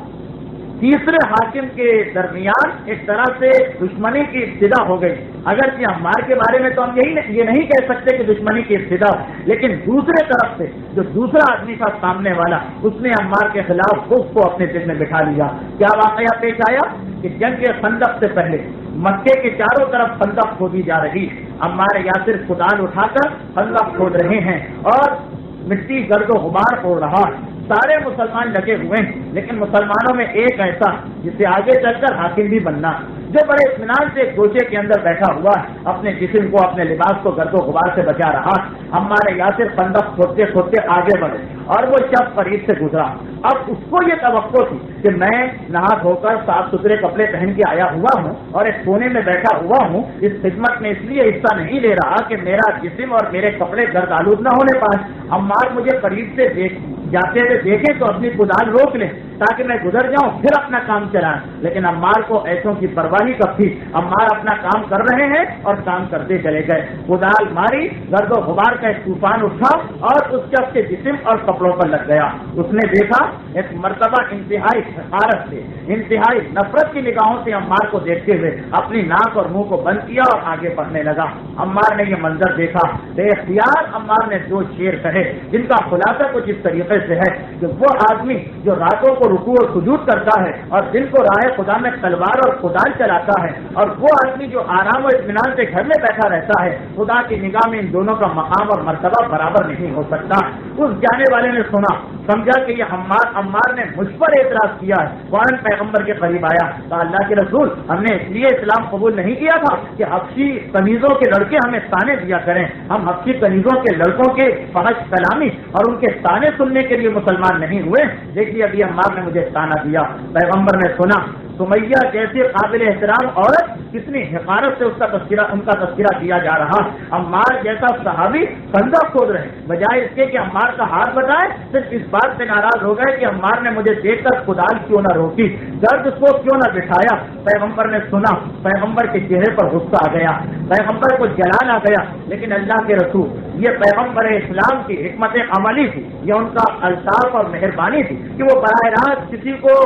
تیسرے حاکم کے درمیان ایک طرح سے دشمنی کی ابتدا ہو گئی۔ اگرچہ عمار کے بارے میں تو ہم یہ نہیں کہہ سکتے کہ دشمنی کی ابتدا ہو، لیکن دوسرے طرف سے جو دوسرا آدمی تھا سامنے والا، اس نے عمار کے خلاف خود کو اپنے دل میں بٹھا لیا۔ کیا واقعہ پیش آیا کہ جنگ کے خندق سے پہلے مکے کے چاروں طرف خندق کھودی جا رہی، عمار یاسر کدال اٹھا کر خندق کھود رہے ہیں اور مٹی گرد و غبار ہو رہا، سارے مسلمان لگے ہوئے ہیں، لیکن مسلمانوں میں ایک ایسا جسے آگے چل کر حاکم بھی بننا، جو بڑے اطمینان سے ایک گوشے کے اندر بیٹھا ہوا ہے، اپنے جسم کو اپنے لباس کو گرد و غبار سے بچا رہا۔ عمار یاسر خندق کھودتے کھودتے آگے بڑھے اور وہ شخص قریب سے گزرا۔ اب اس کو یہ توقع تھی کہ میں نہا دھو کر صاف ستھرے کپڑے پہن کے آیا ہوا ہوں اور ایک کونے میں بیٹھا ہوا ہوں، اس خدمت میں اس لیے حصہ نہیں لے رہا کہ میرا جسم اور میرے کپڑے گرد آلود نہ ہونے پائے۔ عمار مجھے قریب سے جاتے ہوئے دیکھیں تو اپنی کدال روک لیں تاکہ میں گزر جاؤں، پھر اپنا کام چلائیں، لیکن عمار کو ایسوں کی پرواہ نہیں کب تھی۔ عمار اپنا کام کر رہے ہیں اور کام کرتے چلے گئے، کدال ماری، گرد و غبار کا ایک طوفان اٹھا اور اس شخص کے جسم اور کپڑوں پر لگ گیا۔ اس نے دیکھا ایک مرتبہ انتہائی حقارت سے، انتہائی نفرت کی نگاہوں سے عمار کو دیکھتے ہوئے اپنی ناک اور منہ کو بند کیا اور آگے بڑھنے لگا۔ عمار نے یہ منظر دیکھا، بے اختیار عمار نے دو شعر کہے جن کا خلاصہ کچھ اس طریقے سے ہے کہ وہ آدمی جو راتوں کو رکوع اور سجود کرتا ہے اور دن کو راہ خدا میں تلوار اور کدال چلاتا ہے، اور وہ آدمی جو آرام و اطمینان سے گھر میں بیٹھا رہتا ہے، خدا کی نگاہ میں ان دونوں کا مقام اور مرتبہ برابر نہیں ہو سکتا۔ اس جانے والے نے سنا، سمجھا کہ یہ عمار نے مجھ پر اعتراض کیا ہے، فوراً پیغمبر کے قریب آیا، کہا اللہ کے رسول، ہم نے اس لیے اسلام قبول نہیں کیا تھا کہ حبشی کنیزوں کے لڑکے ہمیں تانے دیا کریں، ہم حبشی کنیزوں کے لڑکوں کے فحش کلامی اور ان کے تانے سننے کے لیے مسلمان نہیں ہوئے۔ دیکھیے ابھی عمار نے مجھے تانا دیا۔ پیغمبر نے سنا سمیہ جیسے قابل احترام عورت کتنی حقارت سے ان کا تذکرہ کیا جا رہا، عمار جیسا صحابی خندق کھود رہے، بجائے اس کے کہ عمار کا ہاتھ بتائے صرف اس بات سے ناراض ہو گئے کہ عمار نے مجھے دیکھ کر کدال کیوں نہ روکی، درد کو کیوں نہ بٹھایا۔ پیغمبر نے سنا، پیغمبر کے چہرے پر غصہ آ گیا، پیغمبر کو جلال آ گیا، لیکن اللہ کے رسول یہ پیغمبر اسلام کی حکمت عملی تھی، یہ ان کا الطاف اور مہربانی تھی کہ وہ براہ راست کسی کو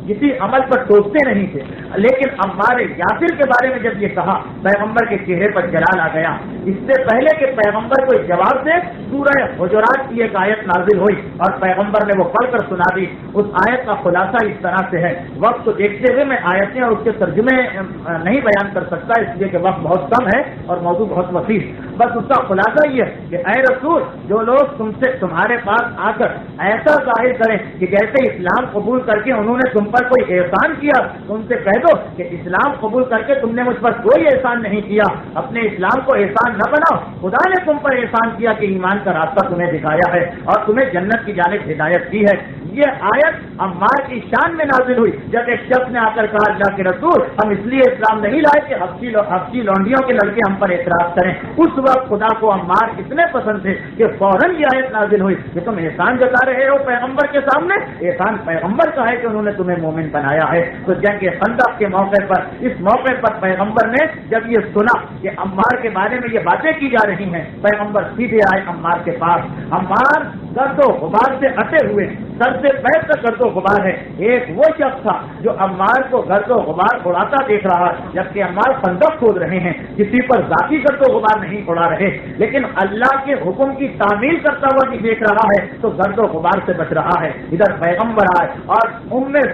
کسی عمل پر ٹوکتے نہیں تھے۔ لیکن عمار یاسر کے بارے میں جب یہ کہا، پیغمبر کے چہرے پر جلال آ گیا۔ اس سے پہلے کہ پیغمبر کو جواب دے، سورہ حجرات کی ایک آیت نازل ہوئی اور پیغمبر نے وہ پڑھ کر سنا دی۔ اس آیت کا خلاصہ اس طرح سے ہے، وقت کو دیکھتے ہوئے میں آیتیں اور اس کے ترجمے نہیں بیان کر سکتا اس لیے کہ وقت بہت کم ہے اور موضوع بہت وسیع، بس اس کا خلاصہ یہ ہے کہ اے رسول، جو لوگ تمہارے پاس آ کر ایسا ظاہر کریں کہ جیسے اسلام قبول کر کے انہوں نے تم پر کوئی احسان کیا، ان سے کہہ دو کہ اسلام قبول کر کے تم نے مجھ پر کوئی احسان نہیں کیا، اپنے اسلام کو احسان نہ بناؤ، خدا نے تم پر احسان کیا کہ ایمان کا راستہ تمہیں دکھایا ہے اور تمہیں جنت کی جانب ہدایت کی ہے۔ یہ آیت عمار کی شان میں نازل ہوئی جب ایک شخص نے آ کر کہا اللہ کے رسول ہم اس لیے اسلام نہیں لائے کہ حبشی لونڈیوں کے لڑکے ہم پر اعتراض کریں. اس وقت خدا کو عمار اتنے پسند تھے کہ فوراً یہ آیت نازل ہوئی کہ تم احسان جتا رہے ہو پیغمبر کے سامنے. احسان پیغمبر کا ہے کہ انہوں نے تمہیں مومن بنایا ہے. تو جنگ خندق کے موقع پر اس موقع پر پیغمبر نے جب یہ سنا کہ عمار کے بارے میں یہ باتیں کی جا رہی ہیں پیغمبر سیدھے آئے عمار کے پاس. عمار گرد و غبار سے اٹے ہوئے سر سے پیر تک گرد و غبار ہے. ایک وہ شخص تھا جو عمار کو گرد و غبار اڑاتا دیکھ رہا جبکہ عمار خندق کھود رہے ہیں کسی پر ذاتی گرد و غبار نہیں اڑا رہے لیکن اللہ کے حکم کی تعمیل کرتا ہوا بھی دیکھ رہا ہے تو گرد و غبار سے بچ رہا ہے. ادھر پیغمبر آئے اور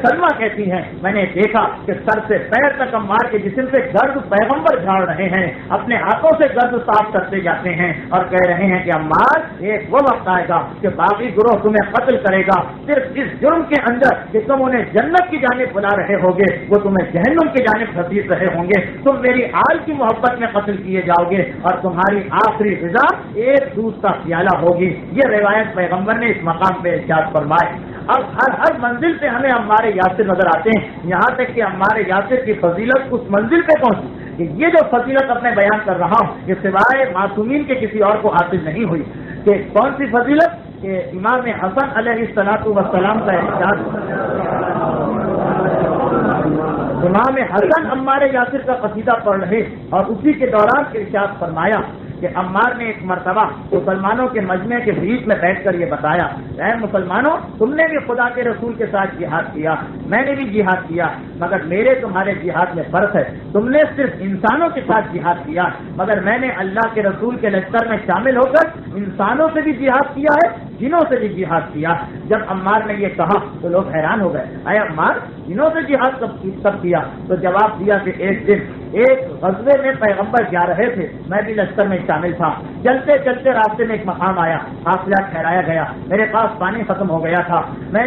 سلمہ کہتی ہیں میں نے دیکھا کہ سر سے پیر تک عمار کے جسم سے گرد پیغمبر جھاڑ رہے ہیں اپنے ہاتھوں سے گرد صاف کرتے جاتے ہیں اور کہہ رہے ہیں کہ عمار ایک وہ وقت آئے گا کہ باقی گروہ تمہیں قتل کرے گا صرف اس جرم کے اندر کہ تم انہیں جنت کی جانب بلا رہے ہوگے وہ تمہیں جہنم کی جانب گھسیٹ رہے ہوں گے. تم میری آل کی محبت میں قتل کیے جاؤ گے اور تمہاری آخری غذا ایک دودھ کا پیالہ ہوگی. یہ روایت پیغمبر نے اس مقام پہ ارشاد فرمائے. اب ہر منزل پہ ہمیں عمار یاسر نظر آتے ہیں یہاں تک کہ عمار یاسر کی فضیلت اس منزل پہ پہنچی کہ یہ جو فضیلت اپنے بیان کر رہا ہوں یہ سوائے معصومین کے کسی اور کو حاصل نہیں ہوئی. کہ کون سی فضیلت کہ امام حسن علیہ السلام کا ارشاد امام حسن عمار یاسر کا قصیدہ پڑھ رہے اور اسی کے دوران ارشاد فرمایا کہ عمار نے ایک مرتبہ مسلمانوں کے مجمع کے بیچ میں بیٹھ کر یہ بتایا اے مسلمانوں تم نے بھی خدا کے رسول کے ساتھ جہاد کیا میں نے بھی جہاد کیا مگر میرے تمہارے جہاد میں فرق ہے. تم نے صرف انسانوں کے ساتھ جہاد کیا مگر میں نے اللہ کے رسول کے لشکر میں شامل ہو کر انسانوں سے بھی جہاد کیا ہے جنوں سے بھی جہاد کیا. جب عمار نے یہ کہا تو لوگ حیران ہو گئے اے عمار جنوں سے جہاد کب کیا؟ تو جواب دیا کہ ایک دن ایک غزوے میں پیغمبر جا رہے تھے میں بھی لشکر میں شامل تھا. چلتے چلتے راستے میں ایک مقام آیا قافلہ ٹھہرایا گیا میرے پاس پانی ختم ہو گیا تھا. میں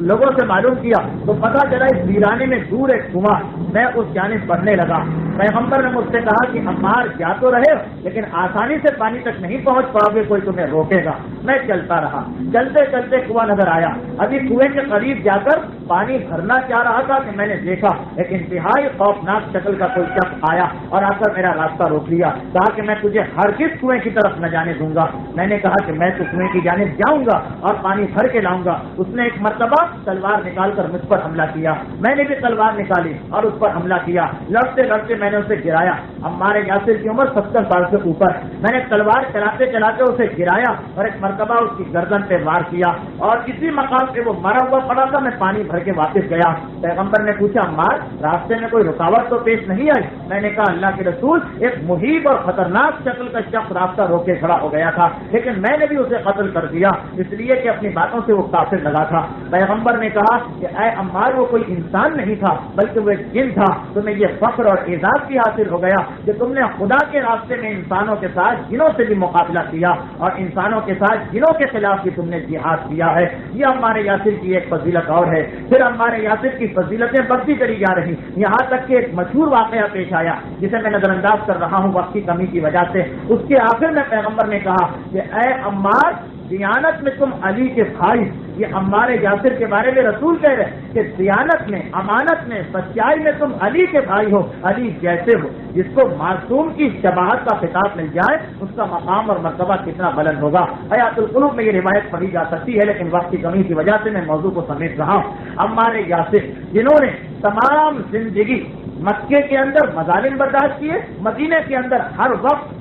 لوگوں سے معلوم کیا تو پتا چلا اس ویرانے میں دور ایک کنواں میں اس جانب بڑھنے لگا. پیغمبر نے مجھ سے کہا کہ عمار جا تو رہے لیکن آسانی سے پانی تک نہیں پہنچ پاؤ گے کوئی تمہیں روکے گا. میں چلتا رہا چلتے چلتے کنواں نظر آیا. ابھی کنویں کے قریب جا کر پانی بھرنا چاہ رہا تھا کہ میں نے دیکھا ایک انتہائی خوفناک شکل کا کوئی شخص آیا اور آ کر میرا راستہ روک لیا. کہا کہ میں تجھے ہرگز کنویں کی طرف نہ جانے دوں گا. میں نے کہا کہ میں تو کنویں کی جانب جاؤں گا اور پانی بھر کے لاؤں گا. اس نے ایک مرتبہ تلوار نکال کر مجھ پر حملہ کیا. میں نے بھی تلوار نکالی اور اس پر حملہ کیا. لڑتے لڑتے میں نے اسے گرایا. عمار یاسر کی عمر 70 سال سے اوپر. میں نے تلوار چلاتے چلاتے اسے گرایا اور ایک مرتبہ اس کی گردن پہ وار کیا اور کسی مقام پہ وہ مرا ہوا پڑا تھا. میں پانی بھر کے واپس گیا. پیغمبر نے پوچھا عمار راستے میں کوئی رکاوٹ تو پیش نہیں آئی؟ میں نے کہا اللہ کے رسول ایک محیب اور خطرناک شکل کا شخص راستہ روک کے کھڑا ہو گیا تھا لیکن میں نے بھی اسے قتل کر دیا اس لیے کہ اپنی باتوں سے وہ کافر لگا تھا. پیغمبر نے کہا کہ اے عمار وہ کوئی انسان نہیں تھا بلکہ وہ ایک جن تھا. تمہیں یہ فخر اور اعزاز بھی حاصل ہو گیا کہ تم نے خدا کے راستے میں انسانوں کے ساتھ جنوں سے بھی مقابلہ کیا اور انسانوں کے ساتھ جنوں کے خلاف بھی تم نے جہاد کیا ہے. یہ عمار یاسر کی ایک فضیلت اور ہے. پھر عمار یاسر کی فضیلتیں بڑھتی چلی جا رہی یہاں تک کہ ایک مشہور واقعہ پیش آیا جسے میں نظر انداز کر رہا ہوں وقت کی کمی کی وجہ سے. اس کے آخر میں پیغمبر نے کہا کہ اے عمار دیانت میں تم علی کے بھائی. یہ عمار یاسر کے بارے میں رسول کہہ رہے کہ دیانت میں امانت میں سچائی میں تم علی کے بھائی ہو علی جیسے ہو. جس کو معصوم کی شباہت کا خطاب مل جائے اس کا مقام اور مرتبہ کتنا بلند ہوگا. حیات القلوب میں یہ روایت پڑھی جا سکتی ہے لیکن وقت کی کمی کی وجہ سے میں موضوع کو سمیٹ رہا ہوں. عمار یاسر جنہوں نے تمام زندگی مکے کے اندر مظالم برداشت کیے مدینے کے اندر ہر وقت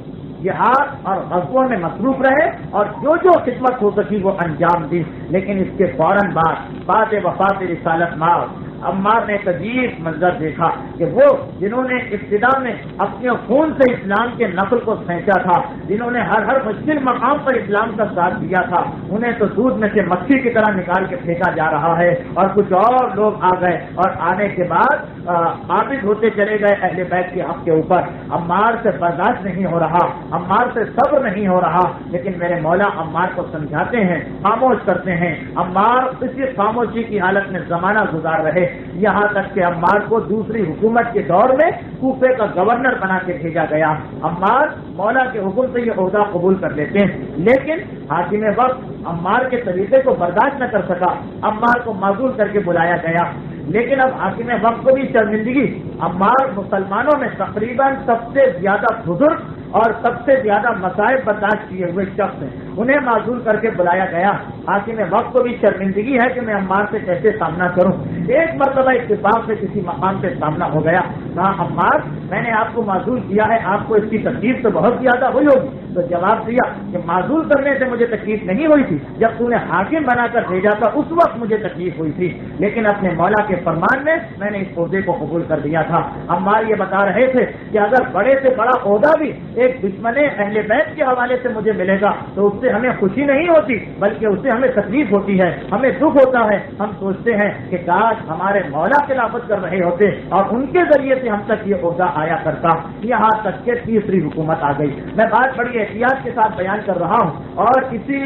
جہاد اور غزووں میں مصروف رہے اور جو خدمت ہو سکی وہ انجام دی لیکن اس کے فوراً بعد وفات رسالت مآب عمار نے ایک عجیب منظر دیکھا کہ وہ جنہوں نے ابتدا میں اپنے خون سے اسلام کے نقل کو سینچا تھا جنہوں نے ہر مشکل مقام پر اسلام کا ساتھ دیا تھا انہیں تو دودھ میں سے مکھی کی طرح نکال کے پھینکا جا رہا ہے اور کچھ اور لوگ آ گئے اور آنے کے بعد قابض ہوتے چلے گئے اہل بیت کے حق کے اوپر. عمار سے برداشت نہیں ہو رہا عمار سے صبر نہیں ہو رہا لیکن میرے مولا عمار کو سمجھاتے ہیں خاموش کرتے ہیں. عمار اسی خاموشی کی حالت میں زمانہ گزار رہے یہاں تک کہ عمار کو دوسری حکومت کے دور میں کوفے کا گورنر بنا کے بھیجا گیا۔ عمار مولا کے حکم سے یہ عہدہ قبول کر لیتے ہیں، لیکن حاکم وقت عمار کے طریقے کو برداشت نہ کر سکا، عمار کو معزول کر کے بلایا گیا۔ لیکن اب حاکم وقت کو بھی شرمندگی، عمار مسلمانوں میں تقریباً سب سے زیادہ بزرگ اور سب سے زیادہ مصائب برداشت کیے ہوئے شخص ہیں، انہیں معزول کر کے بلایا گیا۔ حاکم وقت کو بھی شرمندگی ہے کہ میں عمار سے کیسے سامنا کروں۔ ایک مرتبہ اتفاق سے کسی مقام سے سامنا ہو گیا، کہا عمار میں نے آپ کو معزول کیا ہے، آپ کو اس کی تکلیف تو بہت زیادہ ہوئی ہوگی۔ تو جواب دیا کہ معزول کرنے سے مجھے تکلیف نہیں ہوئی تھی، جب تو نے حاکم بنا کر بھیجا تھا اس وقت مجھے تکلیف ہوئی تھی، لیکن اپنے مولا کے فرمان میں نے اس عہدے کو قبول کر دیا تھا۔ عمار یہ بتا رہے تھے کہ اگر بڑے سے بڑا عہدہ بھی ایک دشمن اہل بیت کے حوالے سے مجھے ملے گا تو اس سے ہمیں خوشی نہیں ہوتی، بلکہ اس سے ہمیں تکلیف ہوتی ہے، ہمیں دکھ ہوتا ہے۔ ہم سوچتے ہیں کہ کاش ہمارے مولا خلافت کر رہے ہوتے اور ان کے ذریعے سے ہم تک یہ عہدہ آیا کرتا۔ یہاں تک کہ تیسری حکومت آ گئی۔ میں بات بڑی احتیاط کے ساتھ بیان کر رہا ہوں اور کسی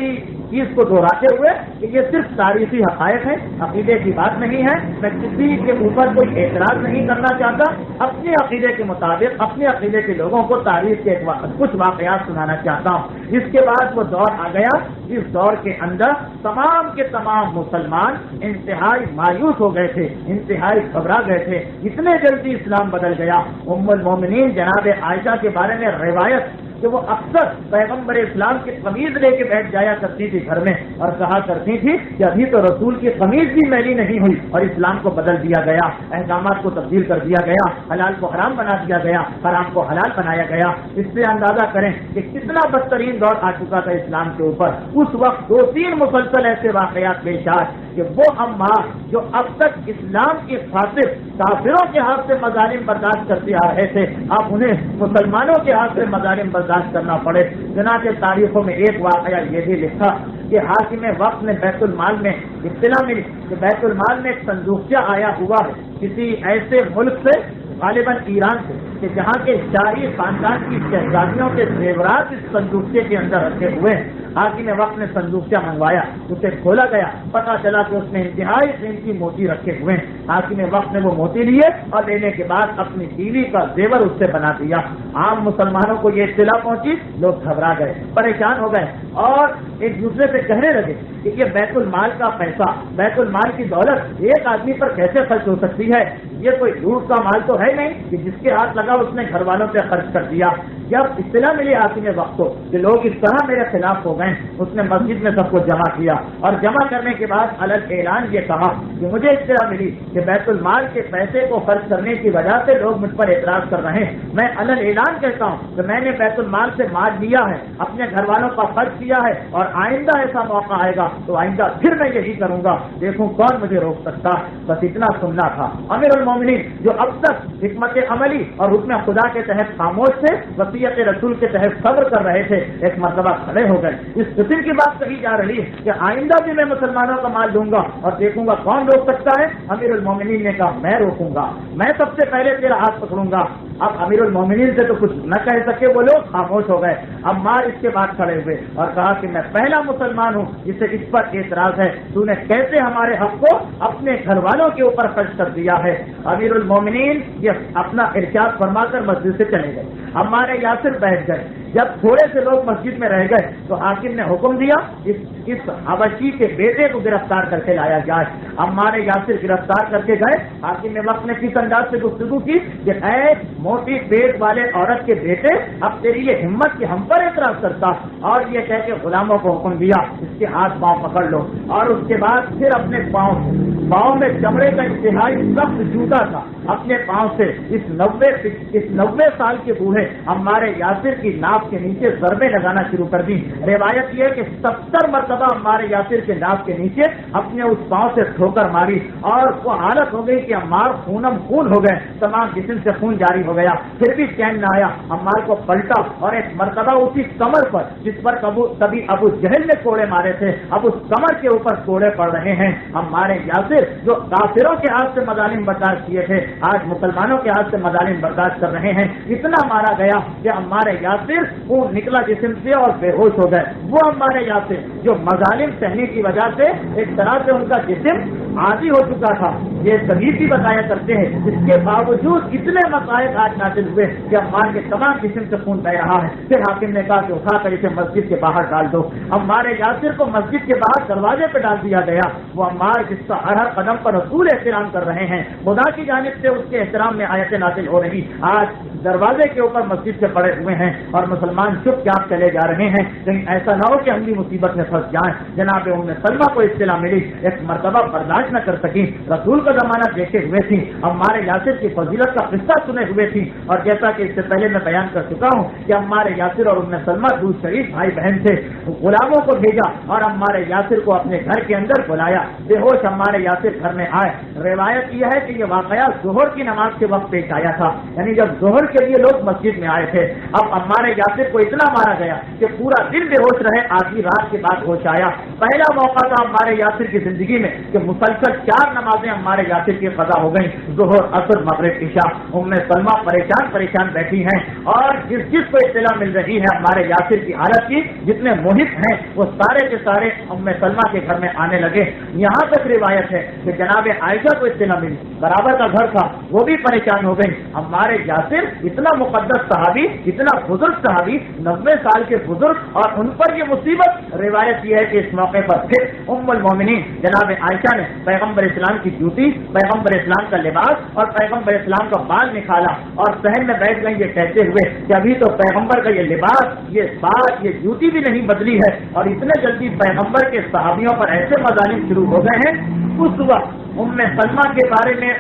چیز کو دہراتے ہوئے کہ یہ صرف تاریخی حقائق ہے، عقیدے کی بات نہیں ہے۔ میں کسی کے اوپر کوئی اعتراض نہیں کرنا چاہتا، اپنے عقیدے کے مطابق اپنے عقیدے کے لوگوں کو تاریخ کے کچھ واقعات سنانا چاہتا ہوں۔ اس کے بعد وہ دور آ گیا جس دور کے اندر تمام کے تمام مسلمان انتہائی مایوس ہو گئے تھے، انتہائی گھبرا گئے تھے، اتنے جلدی اسلام بدل گیا۔ ام المومنین جناب عائشہ کے بارے میں روایت کہ وہ اکثر پیغمبر اسلام کی قمیض لے کے بیٹھ جایا کرتی تھی گھر میں اور کہا کرتی تھی کہ ابھی تو رسول کی قمیض بھی میلی نہیں ہوئی اور اسلام کو بدل دیا گیا، احکامات کو تبدیل کر دیا گیا، حلال کو حرام بنا دیا گیا، حرام کو حلال بنایا گیا۔ اس سے اندازہ کریں کہ کتنا بدترین دور آ چکا تھا اسلام کے اوپر۔ اس وقت 2-3 مسلسل ایسے واقعات پیش آئے کہ وہ عمار جو اب تک اسلام کی خاطر کافروں کے ہاتھ سے مظالم برداشت کرتے آ رہے تھے، اب انہیں مسلمانوں کے ہاتھ سے مظالم برداشت کرنا پڑے۔ چنانچہ تاریخوں میں ایک واقعہ یہ بھی لکھا کہ حاکم وقت نے بیت المال میں اطلاع ملی کہ بیت المال میں ایک صندوقچہ آیا ہوا ہے کسی ایسے ملک سے، غالباً ایران سے، کہ جہاں کے شاہی خاندان کی شہزادیوں کے زیورات اس صندوقچے کے اندر رکھے ہوئے ہیں۔ حاکم وقت نے صندوقچہ منگوایا، اسے کھولا گیا، پتہ چلا کہ اس میں انتہائی قیمتی موتی رکھے ہوئے ہیں۔ حاکم وقت نے وہ موتی لیے اور لینے کے بعد اپنی بیوی کا زیور اس سے بنا دیا۔ عام مسلمانوں کو یہ اطلاع پہنچی، لوگ گھبرا گئے، پریشان ہو گئے اور ایک دوسرے سے کہنے لگے کہ یہ بیت المال کا پیسہ، بیت المال کی دولت ایک آدمی پر کیسے خرچ ہو سکتی ہے؟ یہ کوئی لوٹ کا مال تو ہے نہیں کہ جس کے ہاتھ لگا اس نے گھر والوں پہ خرچ کر دیا۔ جب اطلاع ملی حاکم وقت کو کہ لوگ اس طرح میرے خلاف ہو گئے، اس نے مسجد میں سب کو جمع کیا اور جمع کرنے کے بعد علل اعلان یہ کہا کہ مجھے اطلاع ملی کہ بیت المال کے پیسے کو خرچ کرنے کی وجہ سے لوگ مجھ پر اعتراض کر رہے ہیں۔ میں علل اعلان کہتا ہوں کہ میں نے بیت المال سے مال لیا ہے، اپنے گھر والوں کا خرچ کیا ہے اور آئندہ ایسا موقع آئے گا تو آئندہ پھر میں یہی کروں گا، دیکھوں کون مجھے روک سکتا ہے۔ بس اتنا سننا تھا۔ امیر المومنین جو اب تک حکمت عملی اور حکم خدا کے تحت خاموش تھے، وصیت رسول کے تحت صبر کر رہے تھے، ایک مرتبہ کھڑے ہو گئے۔ اس قسم کی بات کہی جا رہی ہے کہ آئندہ بھی میں مسلمانوں کا مال دوں گا اور دیکھوں گا کون روک سکتا ہے۔ امیر المومنین نے کہا میں روکوں گا، میں سب سے پہلے تیرا ہاتھ پکڑوں گا۔ اب امیر المومنین سے تو کچھ نہ کہہ سکے، وہ لوگ خاموش ہو گئے۔ عمار اس کے بعد کھڑے ہوئے اور کہا کہ میں پہلا مسلمان ہوں جسے اس پر اعتراض ہے، تو نے کیسے ہمارے حق کو اپنے گھر والوں کے اوپر خرچ کر دیا ہے۔ امیر المومنین یہ اپنا ارشاد فرما کر مسجد سے چلے گئے۔ عمار یاسر بیٹھ گئے۔ جب تھوڑے سے لوگ مسجد میں رہ گئے تو حاکم نے حکم دیا اس حبشی کے بیٹے کو گرفتار کر کے لایا جائے۔ عمار یاسر گرفتار کر کے گئے۔ حاکم نے وقت نے کس انداز سے گفتگو کی کہ اے موٹی پیٹ والے عورت کے بیٹے، اب تیری یہ ہمت کہ ہم پر اعتراض کرتا، اور یہ کہہ کے غلاموں کو حکم دیا اس کے ہاتھ پاؤں پکڑ لو، اور اس کے بعد پھر اپنے پاؤں میں چمڑے کا انتہائی سخت جوتا تھا، اپنے پاؤں سے اس 90 سال کے بوڑھے عمار یاسر کی ناف کے نیچے ضربیں لگانا شروع کر دی۔ روایت یہ ہے کہ 70 مرتبہ عمار یاسر کے ناف کے نیچے اپنے اس پاؤں سے ٹھوکر ماری اور وہ حالت ہو گئی کہ عمار خونم خون ہو گئے، تمام جسم سے خون جاری ہو گیا، پھر بھی چین نہ آیا۔ عمار کو پلٹا اور ایک مرتبہ اسی کمر پر جس پر کبھی ابو جہل نے کوڑے مارے تھے، اب اس کمر کے اوپر کوڑے پڑ رہے ہیں۔ عمار یاسر جو کافروں کے ہاتھ سے مظالم برداشت کیے تھے، آج مسلمانوں کے ہاتھ سے مظالم برداشت کر رہے ہیں۔ اتنا مارا گیا کہ عمار یاسر خون نکلا جسم سے اور بے ہوش ہو گئے۔ وہ عمار یاسر جو مظالم سہنے کی وجہ سے ایک طرح سے ان کا جسم عادی ہو چکا تھا. یہ سبھی بھی بتایا کرتے ہیں. اس کے باوجود اتنے مسائل آج نازل ہوئے کہ عمار کے تمام قسم سے خون بہ رہا ہے. پھر حاکم نے کہا کہ اٹھا کر اسے مسجد کے باہر ڈال دو. عمار یاسر کو مسجد کے باہر دروازے پہ ڈال دیا گیا. وہ عمار جس کا ہر قدم پر رسول احترام کر رہے ہیں, خدا کی جانب سے اس کے احترام میں آیتیں نازل ہو رہی, آج دروازے کے اوپر مسجد سے پڑے ہوئے ہیں اور مسلمان چپ چاپ چلے جا رہے ہیں. کہیں ایسا نہ ہو کہ ہم بھی مصیبت میں پھنس جائیں. جناب ام سلمہ کو اطلاع ملی, ایک مرتبہ برداشت نہ کر سکی, رسول کا زمانہ دیکھے ہوئے تھی, عمار یاسر کی فضیلت کا قصہ سنے ہوئے تھی. اور جیسا کہ اس سے پہلے میں بیان کر چکا ہوں کہ عمار یاسر اور ام سلمہ دو شریف بھائی بہن تھے. غلاموں کو بھیجا اور عمار یاسر کو اپنے گھر کے اندر بلایا. بے ہوش عمار یاسر گھر میں آئے. روایت یہ ہے کہ یہ واقعہ ظہر کی نماز کے وقت پیش آیا تھا, یعنی جب ظہر کے لیے لوگ مسجد میں آئے تھے. اب عمار یاسر کو اتنا مارا گیا کہ پورا دن بے ہوش رہے, آدھی رات کے بعد ہوش آیا. پہلا موقع تھا عمار یاسر کی زندگی میں کہ مسلسل 4 نمازیں عمار یاسر کی قضا ہو گئیں, ظہر, عصر, مغرب, عشاء. ام سلمہ پریشان بیٹھی ہیں اور جس کو اطلاع مل رہی ہے عمار یاسر کی حالت کی, جتنے محب ہیں وہ سارے کے سارے ام سلمہ کے گھر میں آنے لگے. یہاں تک روایت ہے کہ جناب عائشہ کو اطلاع ملی, برابر کا گھر تھا, وہ بھی پریشان ہو گئی. عمار یاسر اتنا مقدس صحابی, اتنا بزرگ صحابی, 90 سال کے بزرگ, اور ان پر یہ مصیبت. روایت یہ ہے کہ اس موقع پر پھر ام المومنین جناب عائشہ نے پیغمبر اسلام کی جوتی, پیغمبر اسلام کا لباس اور پیغمبر اسلام کا بال نکالا اور صحن میں بیٹھ گئی یہ کہتے ہوئے کہ ابھی تو پیغمبر کا یہ لباس, یہ بال, یہ جوتی بھی نہیں بدلی ہے اور اتنے جلدی پیغمبر کے صحابیوں پر ایسے مظالم شروع ہو گئے ہیں. اس وقت ام سلمہ کے بارے میں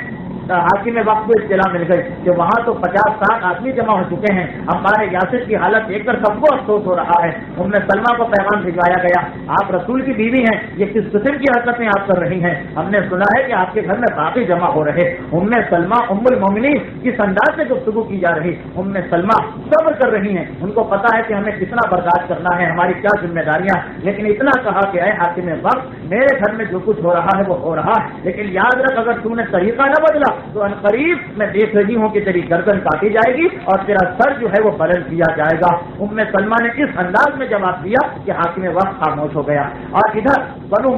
حاکم وقت کو اطلاع مل گئی کہ وہاں تو 50-60 آدمی جمع ہو چکے ہیں. عمار یاسر کی حالت دیکھ کر سب کو افسوس ہو رہا ہے. ام سلمہ کو پیغام بھجوایا گیا, آپ رسول کی بیوی ہیں, یہ کس قسم کی حرکتیں آپ کر رہی ہیں؟ ہم نے سنا ہے کہ آپ کے گھر میں باقی جمع ہو رہے. ام سلمہ ام المومنین کس انداز سے گفتگو کی جا رہی. ام سلمہ صبر کر رہی ہیں, ان کو پتا ہے کہ ہمیں کتنا برداشت کرنا ہے, ہماری کیا ذمہ داریاں, لیکن اتنا کہا کہ اے حاکم وقت, میرے گھر میں جو کچھ ہو رہا ہے وہ ہو رہا ہے, لیکن یاد رکھ اگر تم نے طریقہ نہ بدلا تو عنقریب میں دیکھ رہی ہوں کہ تیری گردن کاٹی جائے گی اور تیرا سر جو ہے وہ بلند کیا جائے گا. ام سلمہ نے اس انداز میں جواب دیا کہ حاکم وقت خاموش ہو گیا. اور ادھر بنو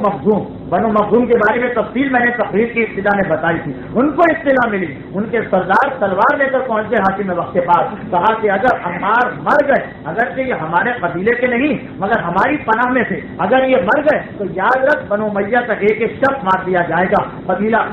مخزوم کے بارے میں تفصیل میں نے تقریر کی ابتدا میں بتائی تھی. ان کو اطلاع ملی, ان کے سردار تلوار لے کر پہنچے حاکم وقت کے پاس. کہا کہ اگر عمار مر گئے, اگرچہ یہ ہمارے قبیلے کے نہیں مگر ہماری پناہ میں تھے, اگر یہ مر گئے تو یاد رکھ بنو امیہ کا ایک شخص مار دیا جائے گا,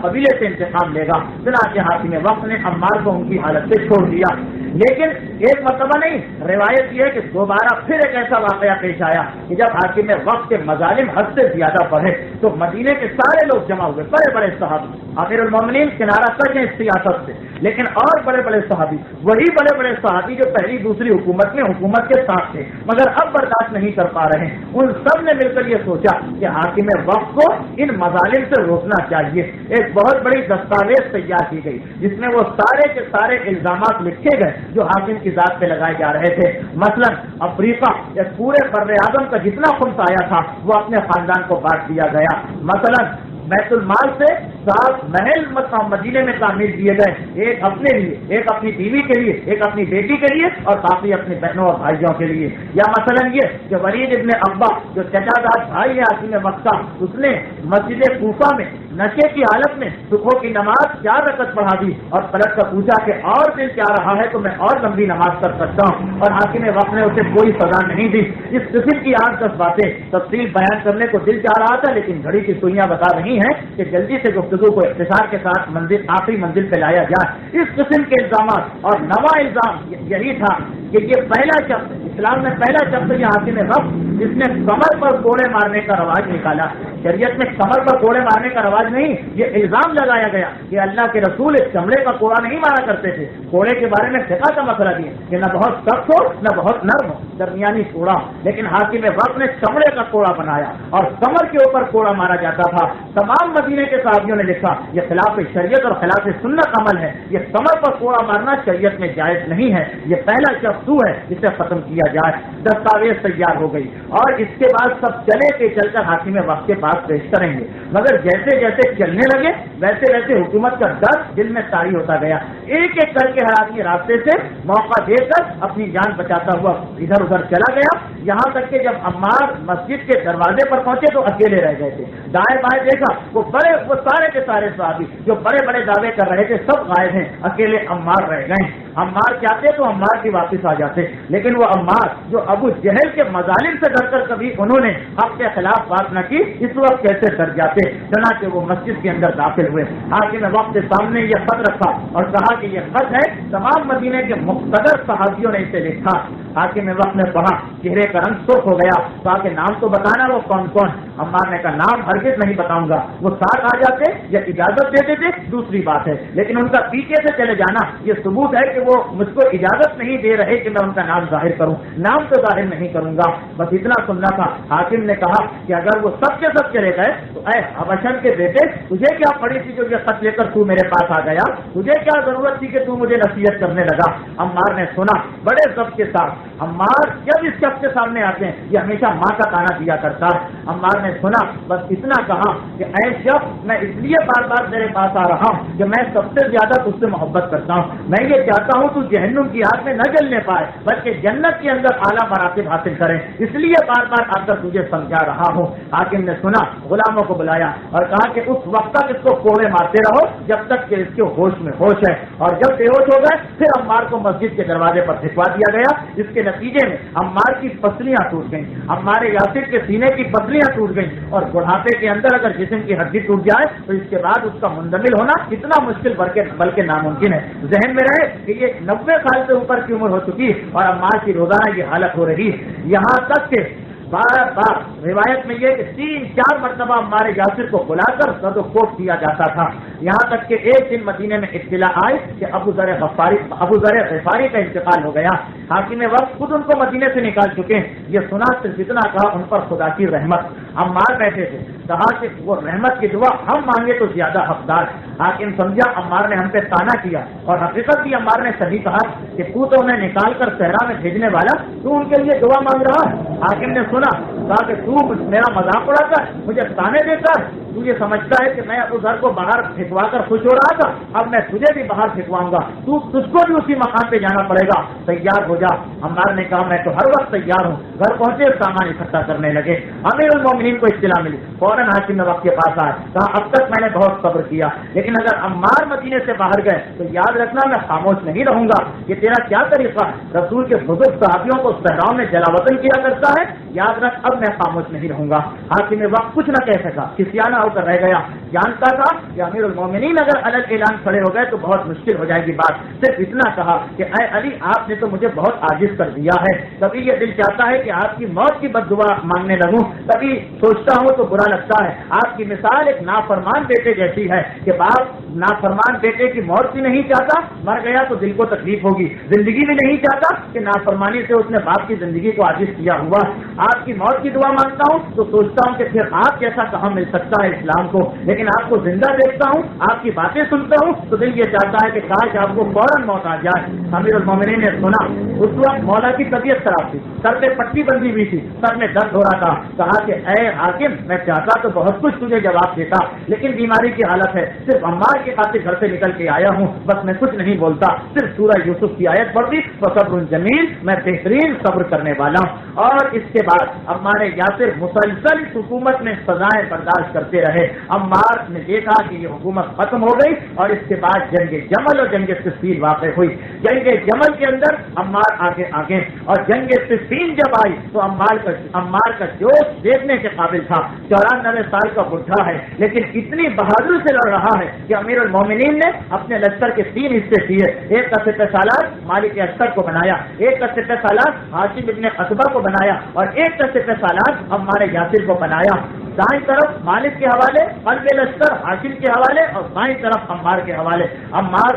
قبیلے سے انتقام لے گا. چنانچہ حاکم وقت نے عمار کو ان کی حالت سے چھوڑ دیا. لیکن ایک مرتبہ نہیں, روایت یہ ہے کہ دوبارہ پھر ایک ایسا واقعہ پیش آیا کہ جب حاکم وقت کے مظالم حد سے زیادہ بڑھے تو مدینے کے سارے لوگ جمع ہوئے, بڑے بڑے صحابی. امیر المومنین کنارہ تک ہیں اس سیاست سے, لیکن اور بڑے بڑے صحابی, وہی بڑے بڑے صحابی جو پہلی دوسری حکومت میں حکومت کے ساتھ تھے مگر اب برداشت نہیں کر پا رہے, ان سب نے مل کر یہ سوچا کہ حاکم وقت کو ان مظالم سے روکنا چاہیے. ایک بہت بڑی دستاویز تیار کی گئی جس میں وہ سارے کے سارے الزامات لکھے گئے جو حاکم کی ذات پہ لگائے جا رہے تھے. مثلا افریقہ یا پورے بر اعظم کا جتنا خمس آیا تھا وہ اپنے خاندان کو بانٹ دیا گیا. مثلا بیت المال سے 7 محل مدینے میں تعمیر دیے گئے, ایک اپنے لیے, ایک اپنی بیوی کے لیے, ایک اپنی بیٹی کے لیے اور باقی اپنی بہنوں اور بھائیوں کے لیے. یا مثلا یہ کہ ولید ابن عقبہ جو چچا داد بھائی ہے حاکم وقت کا, اس نے مسجد کوفہ میں نشے کی حالت میں صبح کی نماز 4 رکعت پڑھا دی اور پلٹ کر پوچھا کہ اور دل کیا رہا ہے تو میں اور لمبی نماز پڑھ سکتا ہوں, اور حاکم وقت نے اسے کوئی سزا نہیں دی. اس قسم کی 8-10 باتیں تفصیل بیان کرنے کو دل چاہ رہا تھا, لیکن گھڑی کی سوئیاں بتا رہی ہیں کہ جلدی سے گفتگو کو اختصار کے ساتھ آخری منزل پہ لایا جائے. اس قسم کے الزامات اور نوا الزام یہی تھا کہ یہ پہلا شخص, اسلام میں پہلا شخص یہ حاکم وقت جس نے کمر پر کوڑے مارنے کا رواج نکالا. شریعت میں کمر پر کوڑے مارنے کا رواج نہیں, یہ الزام لگایا گیا کہ اللہ کے رسول چمڑے کا کوڑا نہیں مارا کرتے تھے. کوڑے کے بارے میں فقہ کا مسئلہ بھی ہے کہ نہ بہت سخت ہو نہ بہت نرم ہو, درمیانی کوڑا. لیکن حاکم وقت نے چمڑے کا کوڑا بنایا اور کمر کے اوپر کوڑا مارا جاتا تھا. تمام مدینے کے صحابیوں نے لکھا یہ خلاف شریعت اور خلاف سنت عمل ہے, یہ کمر پر کوڑا مارنا شریعت میں جائز نہیں ہے. یہ پہلا شخص ہے جسے ختم کیا جائے. دستاویز تیار ہو گئی اور اس کے بعد سب چلے کے چل کر حاکم وقت کے پاس خدمات پیش کریں گے، مگر جیسے جیسے چلنے لگے ویسے ویسے حکومت کا ڈر دل میں طاری ہوتا گیا، ایک ایک کر کے ہر آدمی راستے سے موقع دے کر اپنی جان بچاتا ہوا ادھر ادھر چلا گیا، یہاں تک کہ جب عمار مسجد کے دروازے پر پہنچے تو اکیلے رہ گئے تھے۔ دائیں بائیں دیکھا وہ سارے کے سارے صحابی جو بڑے بڑے دعوے کر رہے تھے سب غائب ہیں، اکیلے عمار رہ گئے۔ عمار چاہتے تو عمار کی واپس آ جاتے، لیکن وہ عمار جو ابو جہل کے مظالم سے ڈر کر کبھی انہوں نے حق کے خلاف بات نہ کی، اس وقت کیسے ڈر جاتے؟ چنانچہ وہ مسجد کے اندر داخل ہوئے، حاکم وقت کے سامنے یہ خط رکھا اور کہا کہ یہ خط ہے تمام مدینے کے مقتدر صحابیوں نے اسے لکھا۔ حاکم وقت نے پڑھا، چہرے کا رنگ سرخ ہو گیا، کہا کہ نام تو بتانا وہ کون کون؟ عمار نے کہا نام ہرگز نہیں بتاؤں گا، وہ ساتھ آ جاتے یا اجازت دیتے تھے دوسری بات ہے، لیکن ان کا پیچھے سے چلے جانا یہ ثبوت ہے کہ وہ مجھ کو اجازت نہیں دے رہے کہ میں ان کا نام ظاہر کروں، نام تو ظاہر نہیں کروں گا، بس اتنا سننا تھا۔ حاکم نے کہا کہ اگر وہ سب کے سب چلے گئے تو اے حبشن کے بیٹے تجھے کیا پڑی تھی جو یہ خط لے کر تو میرے پاس آ گیا؟ تجھے کیا ضرورت تھی کہ تو مجھے نصیحت کرنے لگا؟ عمار نے سنا بڑے ضبط کے ساتھ، عمار جب اس شخص کے سامنے آتے ہیں یہ ہمیشہ ماں کا تانا دیا کرتا ہے۔ عمار نے سنا، بس اتنا کہا کہ اے شخص میں اس لیے بار بار تیرے پاس آ رہا ہوں کہ میں سب سے زیادہ تجھ سے محبت کرتا ہوں، میں یہ چاہتا ہوں تو جہنم کی آگ میں نہ جلنے پائے بلکہ جنت کے اندر اعلیٰ مراتب حاصل کریں، اس لیے بار بار آ کر تجھے سمجھا رہا ہوں۔ حاکم نے سنا، غلاموں کو بلایا اور کہا کہ اس وقت تک اس کو کوڑے مارتے رہو جب تک کہ اس کے ہوش میں ہوش ہے، اور جب بے ہوش ہو گئے پھر عمار کو مسجد کے دروازے پر پھینکوا دیا گیا۔ اس کے نتیجے میں عمار کی پسلیاں ٹوٹ گئیں، عمار یاسر کے سینے کی پسلیاں ٹوٹ گئیں، اور بڑھاپے کے اندر اگر جسم کی ہڈی ٹوٹ جائے تو اس کے بعد اس کا مندمل ہونا اتنا مشکل بلکہ ناممکن ہے۔ ذہن میں رہے کہ یہ 90 سال سے اوپر کی عمر ہو چکی اور عمار کی روزانہ یہ حالت ہو رہی، یہاں تک کہ بار بار روایت میں یہ کہ 3-4 مرتبہ عمار یاسر کو بلا کر زد و کوب کیا جاتا تھا، یہاں تک کہ ایک دن مدینے میں اطلاع آئی کہ ابو ذر غفاری کا انتقال ہو گیا۔ حاکم وقت خود ان کو مدینے سے نکال چکے، یہ سنا صرف اتنا کہا ان پر خدا کی رحمت۔ عمار بیٹھے تھے، کہا کہ وہ رحمت کی دعا ہم مانگے تو زیادہ حقدار۔ حاکم سمجھا عمار نے ہم پہ تانا کیا، اور حقیقت بھی عمار نے صحیح کہا کہ تو انہیں نکال کر صحرا میں بھیجنے والا تو ان کے لیے دعا مانگ رہا ہے۔ حاکم نے سنا، کہا کہ تو میرا مذاق اڑا کر مجھے تانے دے کر تو یہ سمجھتا ہے کہ میں ابو ذر کو باہر پھینکوا کر خوش ہو رہا تھا، اب میں تجھے بھی باہر پھینکواؤں گا، تجھ کو بھی اسی مقام پہ جانا پڑے گا، تیار ہو جا۔ عمار نے کہا میں تو ہر وقت تیار ہوں۔ گھر پہنچے سامان اکٹھا کرنے لگے، امیر المومنین کو اطلاع ملی، فوراً حاکم وقت کے پاس آئے، کہا اب تک میں نے بہت صبر کیا، لیکن اگر عمار مدینے سے باہر گئے تو یاد رکھنا میں خاموش نہیں رہوں گا۔ یہ تیرا کیا طریقہ ہے؟ رسول کے بزرگ صحابیوں کو صحراؤں میں جلا وطن کیا کرتا ہے، یاد رکھ اب میں خاموش نہیں رہوں گا۔ حاکم وقت کچھ نہ کہہ سکا، کسیانہ ہو کر رہ گیا، جانتا تھا کہ امیر المومنین اگر الگ اعلان کھڑے ہو گئے تو بہت مشکل ہو جائے گی بات، صرف اتنا کہا کہ اے علی آپ نے تو مجھے بہت عاجز کر دیا ہے، کبھی یہ دل چاہتا ہے کہ آپ کی موت کی بد دعا مانگنے لگوں، کبھی سوچتا ہوں تو برا لگتا ہے۔ آپ کی مثال ایک نافرمان بیٹے جیسی ہے کہ باپ نافرمان بیٹے کی موت بھی نہیں چاہتا، مر گیا تو دل کو تکلیف ہوگی، زندگی بھی نہیں چاہتا کہ نافرمانی سے اس نے باپ کی زندگی کو عاجز کیا ہوا۔ آپ کی موت کی دعا مانگتا ہوں تو سوچتا ہوں کہ پھر آپ جیسا کہاں مل سکتا ہے اسلام کو، لیکن آپ کو زندہ دیکھتا ہوں، آپ کی باتیں سنتا ہوں تو دل یہ چاہتا ہے کہ کاش آپ کو فوراً موت آ جائے۔ امیر المومنین نے سنا، اس وقت مولا کی طبیعت خراب تھی، سر پہ پٹی بندھی ہوئی تھی، سر میں درد ہو رہا تھا، کہا کہ اے حاکم میں چاہتا تو بہت کچھ تجھے جواب دیتا، لیکن بیماری کی حالت ہے، صرف عمار کی خاطر گھر سے نکل کے آیا ہوں، بس میں کچھ نہیں بولتا، صرف سورہ یوسف کی آیت پڑھ دی، فصبر جمیل، میں بہترین صبر کرنے والا ہوں۔ اور اس کے بعد عمار یاسر مسلسل حکومت میں سزائیں برداشت کرتے رہے۔ عمار نے دیکھا کہ یہ حکومت ختم ہو گئی اور اس کے بعد جنگ جمل اور جنگ صفین واقع ہوئی۔ جنگ جمل کے اندر عمار آگے اور جنگ صفین جب آئی تو عمار کا جوش دیکھنے کے قابل تھا۔ 94 سال کا بڈھا ہے لیکن اتنی بہادری سے لڑ رہا ہے کہ امیر المومنین نے اپنے لشکر کے 3 حصے کیے، ایک کا سپہ سالار مالک اشتر کو بنایا، ایک کا سپہ سالار ہاشم ابن قصبہ کو بنایا اور ایک کا سپہ سالار عمار یاسر کو بنایا۔ دائیں طرف مالک کے حوالے قلب لشکر ہاشم کے حوالے اور بائیں طرف عمار کے حوالے۔ عمار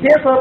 600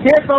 600